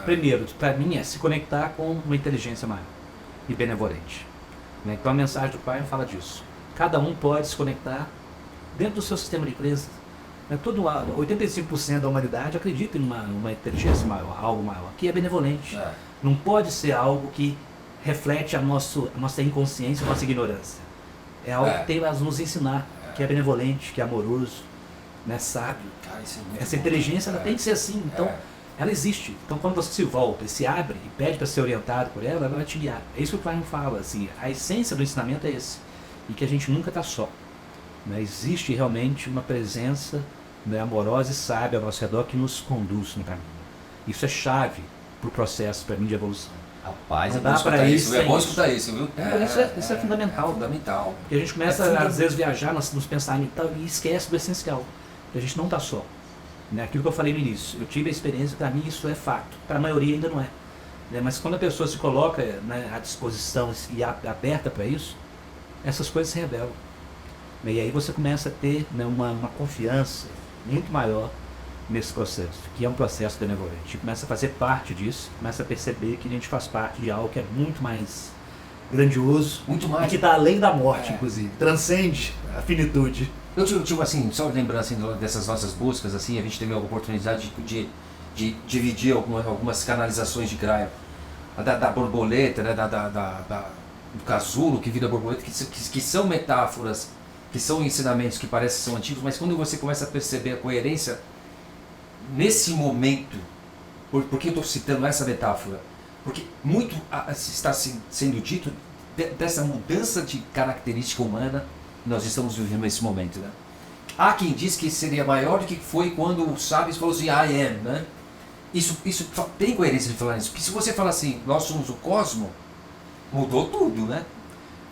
Primeiro, para mim, é se conectar com uma inteligência maior e benevolente. Né? Então a mensagem do Pai fala disso. Cada um pode se conectar dentro do seu sistema de crenças. Né? 85% da humanidade acredita em uma inteligência maior, algo maior, que é benevolente. Não pode ser algo que reflete a nossa inconsciência, a nossa ignorância. É algo que tem a nos ensinar, que é benevolente, que é amoroso, né, sábio. Cara, essa inteligência ela tem que ser assim, então ela existe. Então quando você se volta e se abre e pede para ser orientado por ela vai te guiar. É isso que o Klein fala, assim, a essência do ensinamento é esse, e que a gente nunca está só. Né? Existe realmente uma presença, né, amorosa e sábia ao nosso redor que nos conduz no caminho. Isso é chave para o processo, para mim, de evolução. Rapaz, é bom escutar isso, viu? Isso é fundamental. Fundamental. Porque a gente começa, às vezes, viajar nos pensamentos e esquece do essencial. Que a gente não está só. Né? Aquilo que eu falei no início. Eu tive a experiência, para mim isso é fato. Para a maioria ainda não é. Né? Mas quando a pessoa se coloca, né, à disposição e aberta para isso, essas coisas se revelam. E aí você começa a ter, né, uma confiança muito maior nesse processo, que é um processo benevolente. A gente começa a fazer parte disso, começa a perceber que a gente faz parte de algo que é muito mais grandioso, muito mais, e que está além da morte, inclusive, transcende a finitude. Eu tive assim, só lembrando assim, dessas nossas buscas, assim, a gente teve a oportunidade de dividir algumas canalizações de Cryon, da borboleta, né, do casulo que vira borboleta, que são metáforas, que são ensinamentos que parecem que são antigos, mas quando você começa a perceber a coerência nesse momento, por que eu estou citando essa metáfora? Porque muito está sendo dito dessa mudança de característica humana que nós estamos vivendo nesse momento. Né? Há quem diz que seria maior do que foi quando o sábio falou assim, I am. Né? Isso tem coerência de falar isso. Porque se você falar assim, nós somos o cosmo, mudou tudo, né?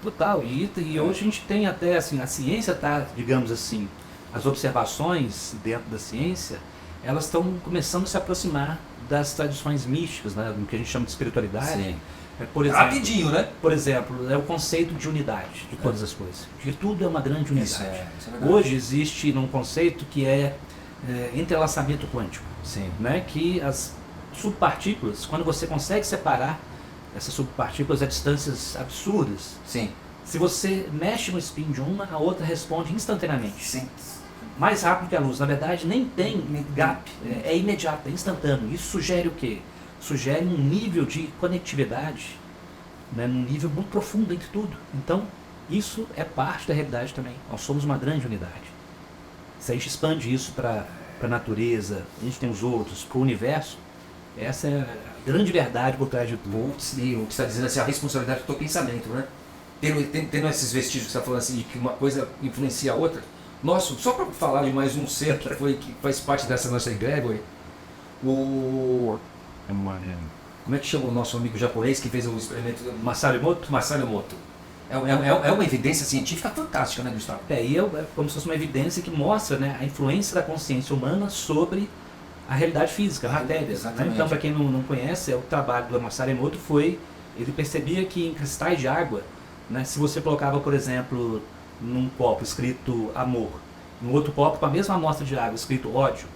Total. E hoje a gente tem até, assim, a ciência está, digamos assim, as observações dentro da ciência, elas estão começando a se aproximar das tradições místicas, né, do que a gente chama de espiritualidade. Por exemplo, rapidinho, né? Por exemplo, é o conceito de unidade de todas as coisas. De tudo é uma grande unidade. Isso é verdade. Hoje existe um conceito que é entrelaçamento quântico, Sim. né? Que as subpartículas, quando você consegue separar essas subpartículas a distâncias absurdas, Sim. se você mexe no spin de uma, a outra responde instantaneamente. Sim. Mais rápido que a luz. Na verdade, nem tem gap. É imediato, é instantâneo. Isso sugere o quê? Sugere um nível de conectividade, né, num nível muito profundo entre tudo. Então, isso é parte da realidade também. Nós somos uma grande unidade. Se a gente expande isso para a natureza, a gente tem os outros, para o universo, essa é a grande verdade por trás de tudo. Putz, e o que você está dizendo assim, a responsabilidade do teu pensamento, né? Tendo esses vestígios que você está falando assim, de que uma coisa influencia a outra. Nossa, só para falar de mais um ser que faz parte dessa nossa egrégora, como é que chama o nosso amigo japonês que fez o experimento do Masaru Emoto? Masaru Emoto? É uma evidência científica fantástica, né, Gustavo? E é como se fosse uma evidência que mostra, né, a influência da consciência humana sobre a realidade física, a matéria. Né? Exatamente. Então, para quem não conhece, o trabalho do Masaru Emoto ele percebia que em cristais de água, né, se você colocava, por exemplo, num copo escrito amor, no outro copo com a mesma amostra de água escrito ódio,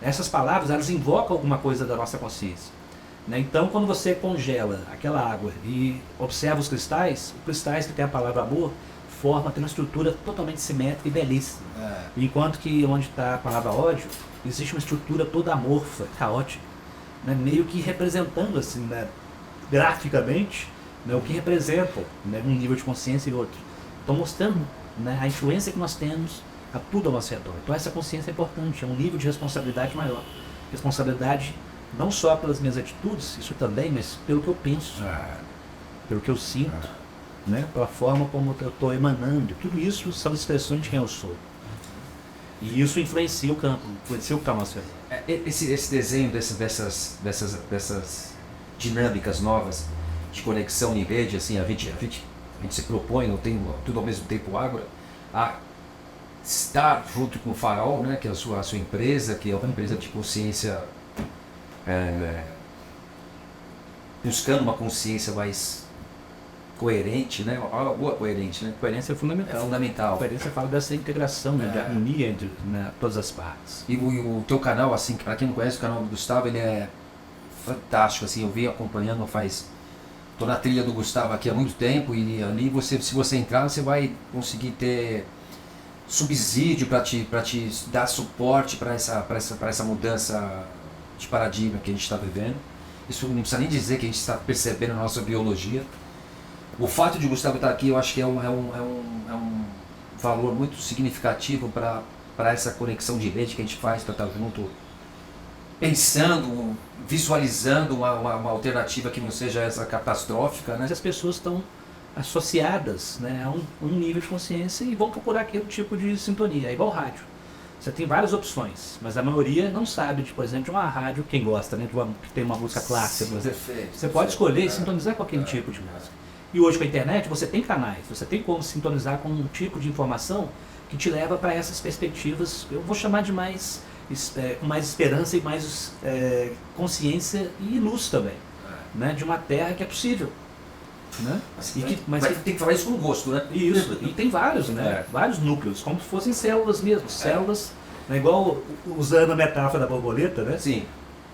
essas palavras elas invocam alguma coisa da nossa consciência. Né? Então, quando você congela aquela água e observa os cristais que tem a palavra amor, tem uma estrutura totalmente simétrica e belíssima. Enquanto que onde está a palavra ódio, existe uma estrutura toda amorfa, caótica, né? Meio que representando assim, né, graficamente, né, o que representa, né, um nível de consciência e outro. Então, mostrando, né, a influência que nós temos a tudo ao nosso redor. Então, essa consciência é importante, é um nível de responsabilidade maior. Responsabilidade não só pelas minhas atitudes, isso também, mas pelo que eu penso, pelo que eu sinto, né, pela forma como eu estou emanando. Tudo isso são expressões de quem eu sou. E isso influencia o campo, influencia o campo. Esse desenho dessas dinâmicas novas de conexão em rede, assim, a gente se propõe, não tem tudo ao mesmo tempo agora, a estar junto com o Farol, né, que é a sua empresa, que é uma empresa de consciência, buscando uma consciência mais coerente, né? Boa coerente, né? Coerência é fundamental. É fundamental. A coerência fala dessa integração, né, de harmonia entre, né, todas as partes. E o teu canal, assim, para quem não conhece o canal do Gustavo, ele é fantástico, assim, eu venho acompanhando tô na trilha do Gustavo aqui há muito tempo e ali se você entrar, você vai conseguir ter subsídio para te dar suporte para essa mudança de paradigma que a gente está vivendo. Isso não precisa nem dizer que a gente está percebendo na nossa biologia. O fato de o Gustavo estar aqui, eu acho que é um valor muito significativo para essa conexão de rede que a gente faz, para estar junto, pensando, visualizando uma alternativa que não seja essa catastrófica, né? As pessoas estão associadas, né, a um nível de consciência e vão procurar aquele tipo de sintonia. É igual rádio. Você tem várias opções, mas a maioria não sabe, por exemplo, de uma rádio, quem gosta, né, que tem uma música clássica. Você pode escolher e sintonizar com aquele tipo de música. E hoje com a internet você tem canais, você tem como sintonizar com um tipo de informação que te leva para essas perspectivas, eu vou chamar de mais esperança e mais consciência e luz também, né, de uma terra que é possível. Né? Mas tem que falar isso com gosto, né? Isso, e tem vários, né? Vários núcleos, como se fossem células mesmo, células, né? Igual usando a metáfora da borboleta, né? Sim.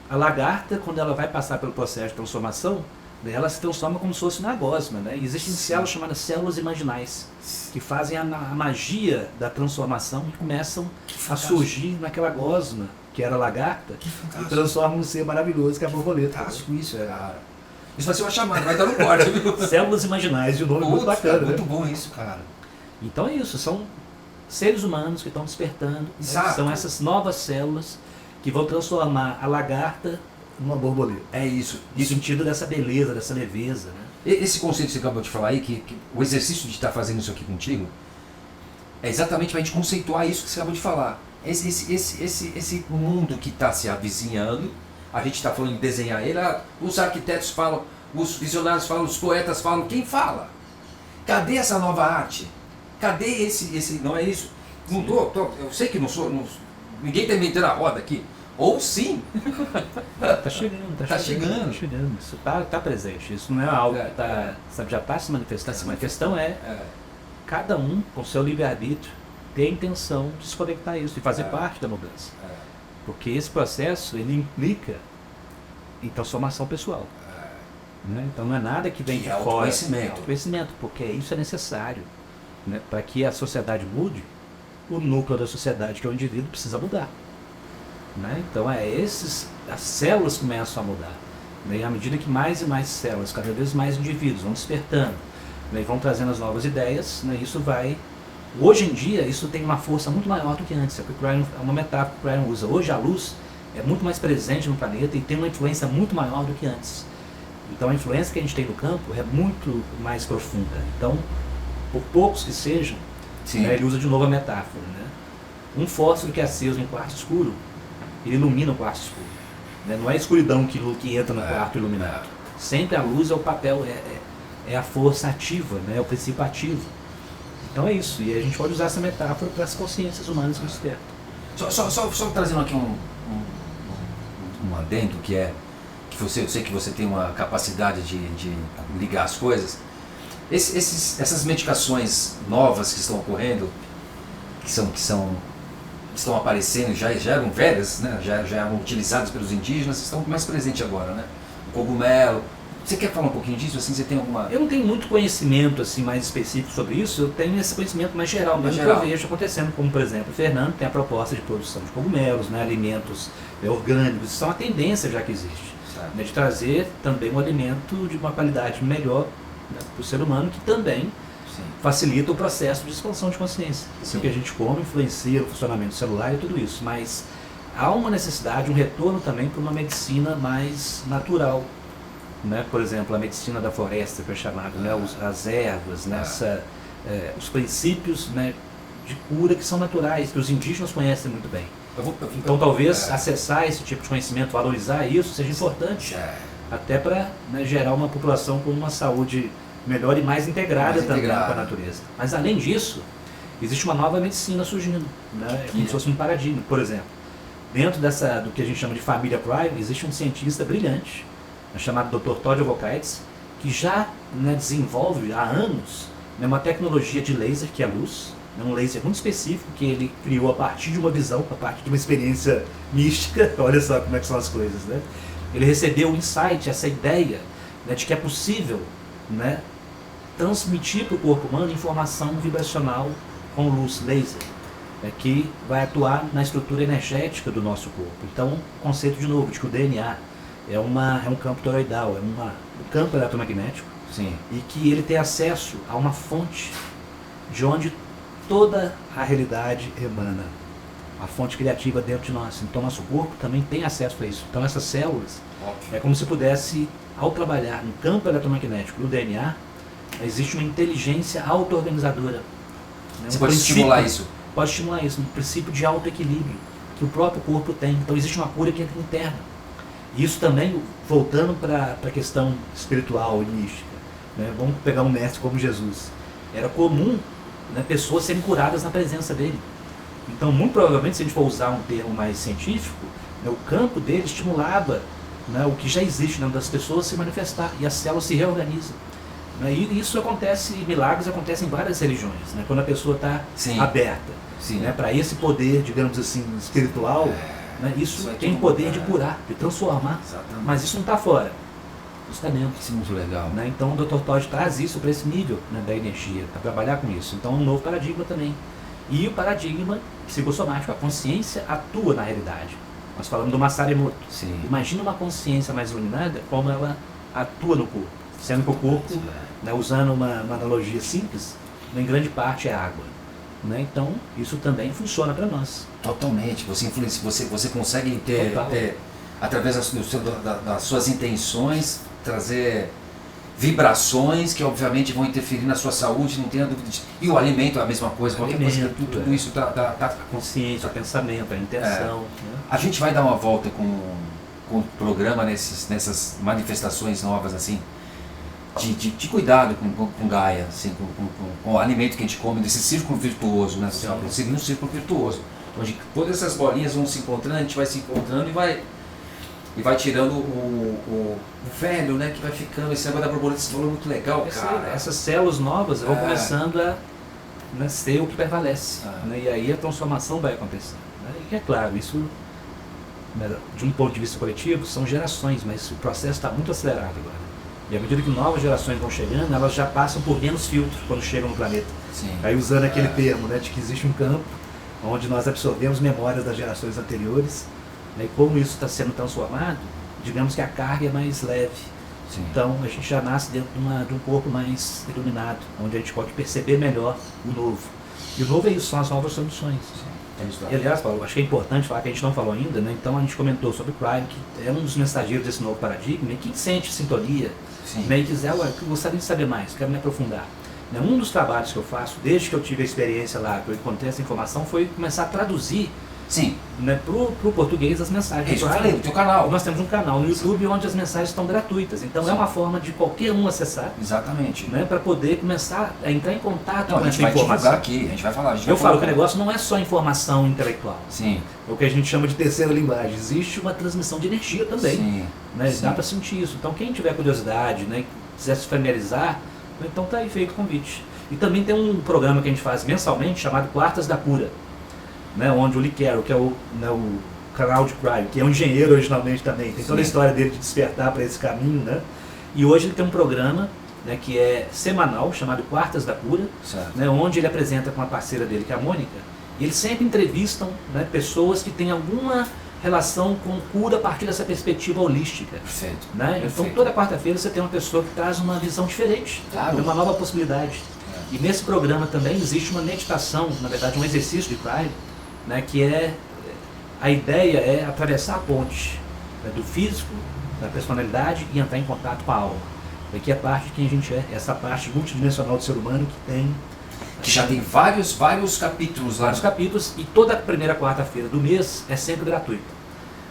A lagarta, quando ela vai passar pelo processo de transformação, né, ela se transforma como se fosse uma gosma, né? E existem células chamadas células imaginais, que fazem a magia da transformação e começam a surgir naquela gosma, que era a lagarta, e transformam num ser maravilhoso que é a borboleta. Fantástico isso, Isso vai ser uma chamada, vai dar no corte, viu? Células imaginais, de novo, muito bacana, né? Muito bom isso, cara. Então é isso, são seres humanos que estão despertando, né? São essas novas células que vão transformar a lagarta numa borboleta. É isso. No sentido dessa beleza, dessa leveza, né? Esse conceito que você acabou de falar aí, que o exercício de estar fazendo isso aqui contigo, é exatamente para a gente conceituar isso que você acabou de falar. Esse mundo que está se avizinhando, a gente está falando de desenhar ele, os arquitetos falam, os visionários falam, os poetas falam, quem fala? Cadê essa nova arte? Cadê esse não é isso? Não eu sei que não sou, ninguém está inventando a roda aqui. Ou sim. Tá chegando. Tá chegando. Isso tá presente. Isso não é algo que sabe, já está se manifestando. A questão é cada um, com seu livre-arbítrio, ter a intenção de se conectar a isso e fazer parte da mudança. Porque esse processo, ele implica em transformação pessoal. Né? Então não é nada que vem de fora. Autoconhecimento, porque isso é necessário. Né? Para que a sociedade mude, o núcleo da sociedade, que é o indivíduo, precisa mudar. Né? Então as células começam a mudar. Né? E à medida que mais e mais células, cada vez mais indivíduos vão despertando, né? E vão trazendo as novas ideias, né? Isso vai... Hoje em dia, isso tem uma força muito maior do que antes. É uma metáfora que o Brian usa. Hoje a luz é muito mais presente no planeta e tem uma influência muito maior do que antes. Então a influência que a gente tem no campo é muito mais profunda. Então, por poucos que sejam, né, ele usa de novo a metáfora. Né? Um fósforo que é aceso em quarto escuro, ele ilumina o quarto escuro. Né? Não é a escuridão que entra no quarto iluminado. Sempre a luz é o papel, é a força ativa, né? É o princípio ativo. Então é isso, e a gente pode usar essa metáfora para as consciências humanas que despertam. Só trazendo aqui um adendo, que é que eu sei que você tem uma capacidade de ligar as coisas. Essas medicações novas que estão ocorrendo, que estão aparecendo, já eram velhas, né? já eram utilizadas pelos indígenas, estão mais presentes agora, né? O cogumelo. Você quer falar um pouquinho disso? Assim, você tem alguma... Eu não tenho muito conhecimento assim, mais específico sobre isso, eu tenho esse conhecimento mais geral, mesmo que eu vejo acontecendo, como por exemplo, o Fernando tem a proposta de produção de cogumelos, né, alimentos orgânicos, isso é uma tendência já que existe, né, de trazer também um alimento de uma qualidade melhor, né, para o ser humano, que também facilita o processo de expansão de consciência. O que a gente come influencia o funcionamento celular e tudo isso, mas há uma necessidade, um retorno também para uma medicina mais natural. Né? Por exemplo, a medicina da floresta, que é chamada, né? As ervas, né? Os princípios, né? de cura que são naturais, que os indígenas conhecem muito bem. Então talvez acessar esse tipo de conhecimento, valorizar isso, seja importante, até para, né, gerar uma população com uma saúde melhor e mais integrada também com a natureza. Mas além disso, existe uma nova medicina surgindo, né? Como se fosse um paradigma. Por exemplo, dentro do que a gente chama de família Prime, existe um cientista brilhante, chamado Dr. Todd Avocates, que já, né, desenvolve há anos, né, uma tecnologia de laser, que é a luz, né, um laser muito específico que ele criou a partir de uma visão, a partir de uma experiência mística. Olha só como é que são as coisas, né? Ele recebeu o insight, essa ideia, né, de que é possível, né, transmitir para o corpo humano informação vibracional com luz laser, né, que vai atuar na estrutura energética do nosso corpo. Então, o conceito de novo de que o DNA é um campo toroidal, um campo eletromagnético, e que ele tem acesso a uma fonte de onde toda a realidade emana, a fonte criativa dentro de nós. Então nosso corpo também tem acesso a isso. Então essas células, é como se pudesse, ao trabalhar no campo eletromagnético do DNA, existe uma inteligência auto-organizadora. Né? Você pode estimular isso? Pode estimular isso, um princípio de auto-equilíbrio que o próprio corpo tem. Então existe uma cura que entra interna. Isso também, voltando para a questão espiritual e mística, né? Vamos pegar um mestre como Jesus. Era comum, né, pessoas serem curadas na presença dele. Então, muito provavelmente, se a gente for usar um termo mais científico, né, o campo dele estimulava, né, o que já existe dentro das pessoas se manifestar, e as células se reorganizam. Né? E isso acontece, milagres acontecem em várias religiões, né, quando a pessoa está aberta, né, para esse poder, digamos assim, espiritual. Né? Isso tem o poder de curar, de transformar. Exatamente. Mas isso não está fora, isso está dentro. Isso é muito legal. Né? Então o Dr. Todd traz isso para esse nível, né, da energia, para trabalhar com isso. Então é um novo paradigma também. E o paradigma psicossomático, a consciência atua na realidade. Nós falamos do Masaru Emoto. Imagina uma consciência mais iluminada, como ela atua no corpo. Sendo que o corpo, né, usando uma analogia simples, em grande parte é água. Né? Então, isso também funciona para nós. Totalmente. Você influencia, você consegue ter através das suas intenções, trazer vibrações que obviamente vão interferir na sua saúde, não tenha dúvida disso. E o alimento é a mesma coisa, qualquer coisa, tudo isso tá a consciência, o pensamento, a intenção. Né? A gente vai dar uma volta com o programa nessas manifestações novas assim. De cuidado com Gaia, assim, com o alimento que a gente come, desse círculo virtuoso, né? Seria um círculo virtuoso. onde todas essas bolinhas vão se encontrando, a gente vai se encontrando e vai tirando o velho, né, que vai ficando, esse negócio da borboleta, esse valor muito legal, cara. Essas células novas vão começando a ser o que prevalece, né, e aí a transformação vai acontecer. Né, e é claro, isso, né, de um ponto de vista coletivo, são gerações, mas o processo está muito acelerado agora. E à medida que novas gerações vão chegando, elas já passam por menos filtro quando chegam no planeta. Sim. Aí usando aquele termo, né, de que existe um campo onde nós absorvemos memórias das gerações anteriores, né, e como isso está sendo transformado, digamos que a carga é mais leve. Sim. Então a gente já nasce dentro de um corpo mais iluminado, onde a gente pode perceber melhor o novo. E o novo é isso, são as novas soluções. E, aliás, Paulo, acho que é importante falar que a gente não falou ainda, né? Então a gente comentou sobre o Crime, que é um dos mensageiros desse novo paradigma, e quem sente sintonia, né, e quiser, eu gostaria de saber mais, quero me aprofundar. Né, um dos trabalhos que eu faço, desde que eu tive a experiência lá, que eu encontrei essa informação, foi começar a traduzir, né, pro português as mensagens. Isso, eu falei, do teu canal. Nós temos um canal no YouTube onde as mensagens estão gratuitas, então é uma forma de qualquer um acessar. Exatamente. Né, para poder começar a entrar em contato com a gente essa vai informação. divulgar aqui, a gente vai falar. Eu falo que o negócio não é só informação intelectual. Sim. É o que a gente chama de terceira linguagem. Existe uma transmissão de energia também. Sim. Né? Sim. Dá para sentir isso. Então quem tiver curiosidade, né, quiser se familiarizar, então tá aí feito o convite. E também tem um programa que a gente faz mensalmente chamado Quartas da Cura, né, onde o Lee Carroll, que é o canal de Crime, que é um engenheiro originalmente também, tem toda a história dele de despertar para esse caminho, né? E hoje ele tem um programa, né, que é semanal, chamado Quartas da Cura, né, onde ele apresenta com uma parceira dele, que é a Mônica, e eles sempre entrevistam, né, pessoas que têm alguma relação com cura a partir dessa perspectiva holística. Perfeito. Né? Então toda quarta-feira você tem uma pessoa que traz uma visão diferente, uma nova possibilidade. E nesse programa também existe uma meditação, na verdade um exercício de Crime, né, que a ideia é atravessar a ponte, né, do físico, da personalidade e entrar em contato com a alma. Que é parte de quem a gente é, essa parte multidimensional do ser humano que já tem vários capítulos lá. Vários capítulos, e toda primeira quarta-feira do mês é sempre gratuito.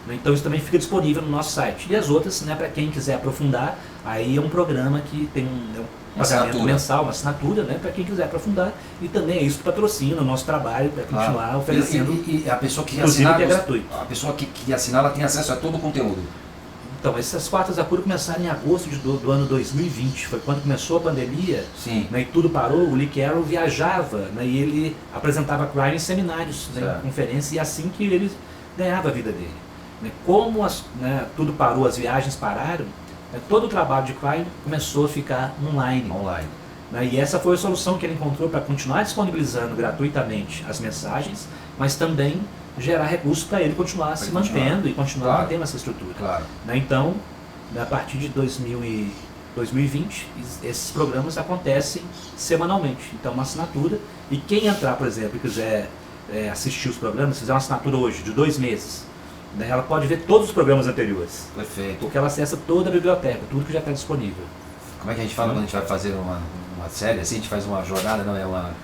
Então isso também fica disponível no nosso site. E as outras, né, para quem quiser aprofundar, aí é um programa que tem um pagamento mensal, uma assinatura, né, para quem quiser aprofundar. E também é isso que patrocina o nosso trabalho para continuar oferecendo. E a pessoa que assinar, que é gratuito. A pessoa que assinar, ela tem acesso a todo o conteúdo. Então, essas Quartas da Cura começaram em agosto do ano 2020, foi quando começou a pandemia, né, e tudo parou. O Lee Carroll viajava, né, e ele apresentava Crime em seminários, né, em conferências, e assim que ele ganhava a vida dele. Né, como tudo parou, as viagens pararam, né, todo o trabalho de Crime começou a ficar online. Né, e essa foi a solução que ele encontrou para continuar disponibilizando gratuitamente as mensagens, mas também gerar recursos para ele continuar se mantendo e continuar mantendo essa estrutura. Né, então, a partir de 2020, esses programas acontecem semanalmente. Então, uma assinatura, e quem entrar, por exemplo, e quiser assistir os programas, fizer uma assinatura hoje de 2 meses, né, ela pode ver todos os programas anteriores. Perfeito. Porque ela acessa toda a biblioteca, tudo que já está disponível. Como é que a gente fala quando a gente vai fazer uma série assim? A gente faz uma jornada, não é uma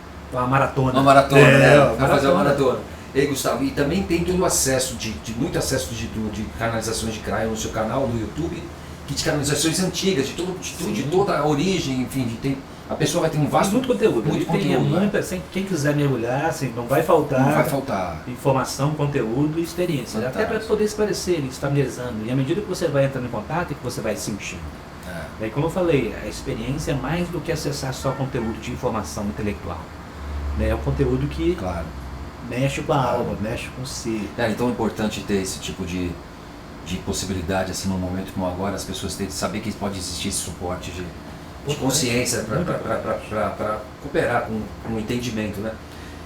maratona. Uma maratona, né? Vai fazer uma maratona. Ei, Gustavo, e também tem todo o acesso, muito acesso de canalizações de Crime no seu canal, no YouTube, que de canalizações antigas, de toda a origem, enfim, a pessoa vai ter um vasto... Muito conteúdo. Quem quiser mergulhar, assim, não vai faltar informação, conteúdo e experiência. Até para poder esclarecer, se familiarizando. E à medida que você vai entrando em contato, é que você vai sentindo. E como eu falei, a experiência é mais do que acessar só conteúdo de informação intelectual. É um conteúdo que mexe com a alma, mexe com o ser. Então é importante ter esse tipo de possibilidade, assim, num momento como agora, as pessoas têm de saber que pode existir esse suporte de consciência para cooperar com o entendimento, né?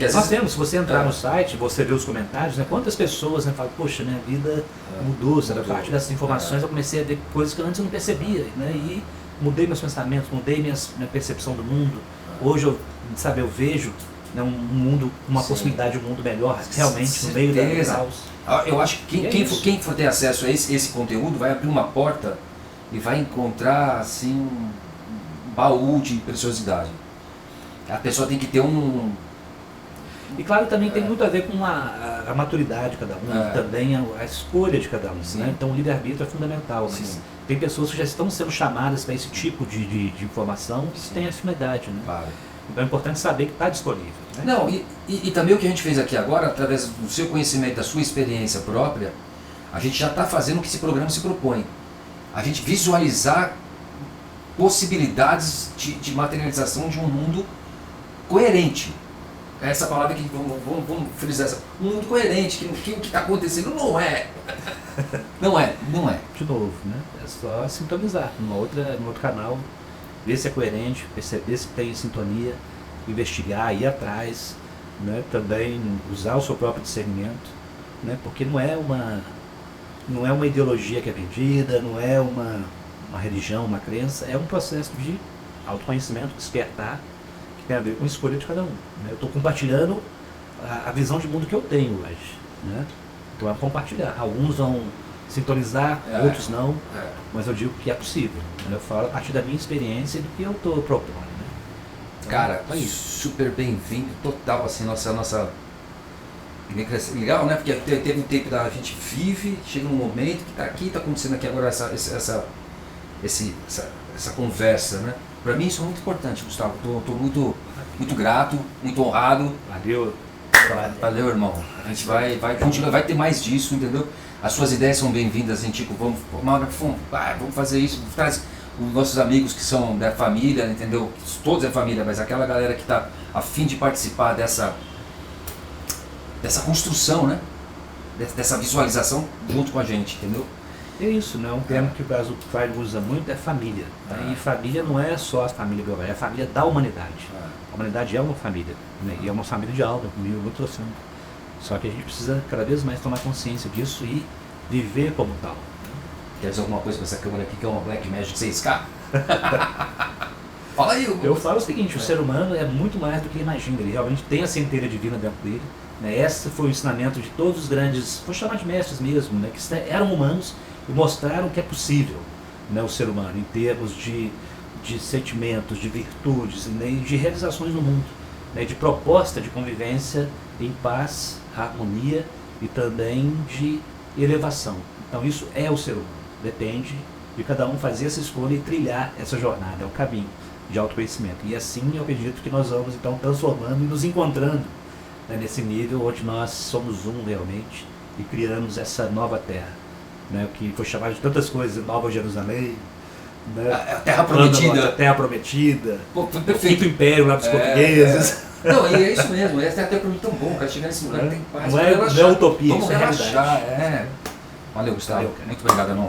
Nós temos, se você entrar no site, você vê os comentários, né, quantas pessoas, né, falam, poxa, minha vida mudou, sabe? A partir dessas informações eu comecei a ver coisas que antes eu não percebia, né, e mudei meus pensamentos, mudei minha percepção do mundo. Hoje eu vejo, né, um mundo, uma possibilidade de um mundo melhor, realmente, no meio da caos. Eu acho que quem for ter acesso a esse conteúdo vai abrir uma porta e vai encontrar, assim, um baú de preciosidade. A pessoa tem que ter E claro, também tem muito a ver com a maturidade de cada um, também a escolha de cada um. Né? Então o livre-arbítrio é fundamental, mas tem pessoas que já estão sendo chamadas para esse tipo de informação que têm afinidade. Né? Então é importante saber que está disponível. Né? Não, e também o que a gente fez aqui agora, através do seu conhecimento, da sua experiência própria, a gente já está fazendo o que esse programa se propõe. A gente visualizar possibilidades de materialização de um mundo coerente. Essa palavra que vamos frisar, um mundo coerente, que o que está acontecendo não é. Não é. De novo, né? É só sintonizar no outro canal, ver se é coerente, perceber se tem sintonia, investigar, ir atrás, né? Também usar o seu próprio discernimento, né? Porque não é uma ideologia que é vendida, não é uma religião, uma crença, é um processo de autoconhecimento, despertar, que tem a ver com a escolha de cada um. Né? Eu estou compartilhando a visão de mundo que eu tenho hoje. Né? Então é compartilhar. Alguns vão sintonizar, outros não, mas eu digo que é possível. Né? Eu falo a partir da minha experiência e do que eu estou propondo. Né? Então, cara, super bem-vindo, total, assim, nossa... Legal, né? Porque teve um tempo da gente vive, chega um momento que está aqui, está acontecendo aqui agora essa conversa, né? Para mim isso é muito importante, Gustavo. Estou muito grato, muito honrado. Valeu, irmão. A gente vai continuar, vai ter mais disso, entendeu? As suas ideias são bem-vindas, assim, tipo, vamos fazer isso, traz os nossos amigos que são da família, entendeu? Todos é família, mas aquela galera que está a fim de participar dessa construção, né? Dessa visualização junto com a gente, entendeu? É isso, né? Um termo que o Brasil usa muito é família. Né? E família não é só a família biológica, é a família da humanidade. A humanidade é uma família, né? E é uma família de alma, comigo, muito profundo. Só que a gente precisa cada vez mais tomar consciência disso e viver como tal. Quer dizer alguma coisa com essa câmera aqui que é uma Black Magic 6K? Fala aí, eu falo o seguinte, o ser humano é muito mais do que imagina, ele realmente tem a centelha divina dentro dele. Né? Esse foi o ensinamento de todos os grandes, vou chamar de mestres mesmo, né? Que eram humanos e mostraram que é possível, né, o ser humano, em termos de sentimentos, de virtudes, né, e de realizações no mundo, né, de proposta de convivência em paz, harmonia e também de elevação. Então isso é o ser humano, depende de cada um fazer essa escolha e trilhar essa jornada, é o caminho de autoconhecimento. E assim eu acredito que nós vamos então transformando e nos encontrando, né, nesse nível onde nós somos um realmente e criamos essa nova terra. Né, que foi chamado de tantas coisas, Nova Jerusalém, né, a Terra Prometida. A Terra Prometida, o Quinto Império lá dos portugueses. Não, e é isso mesmo, essa é até para mim tão bom, cara, chegar nesse lugar tem paz. Não é utopia, vamos isso é relaxar, realidade. Valeu, Gustavo. Valeu, muito obrigado, irmão.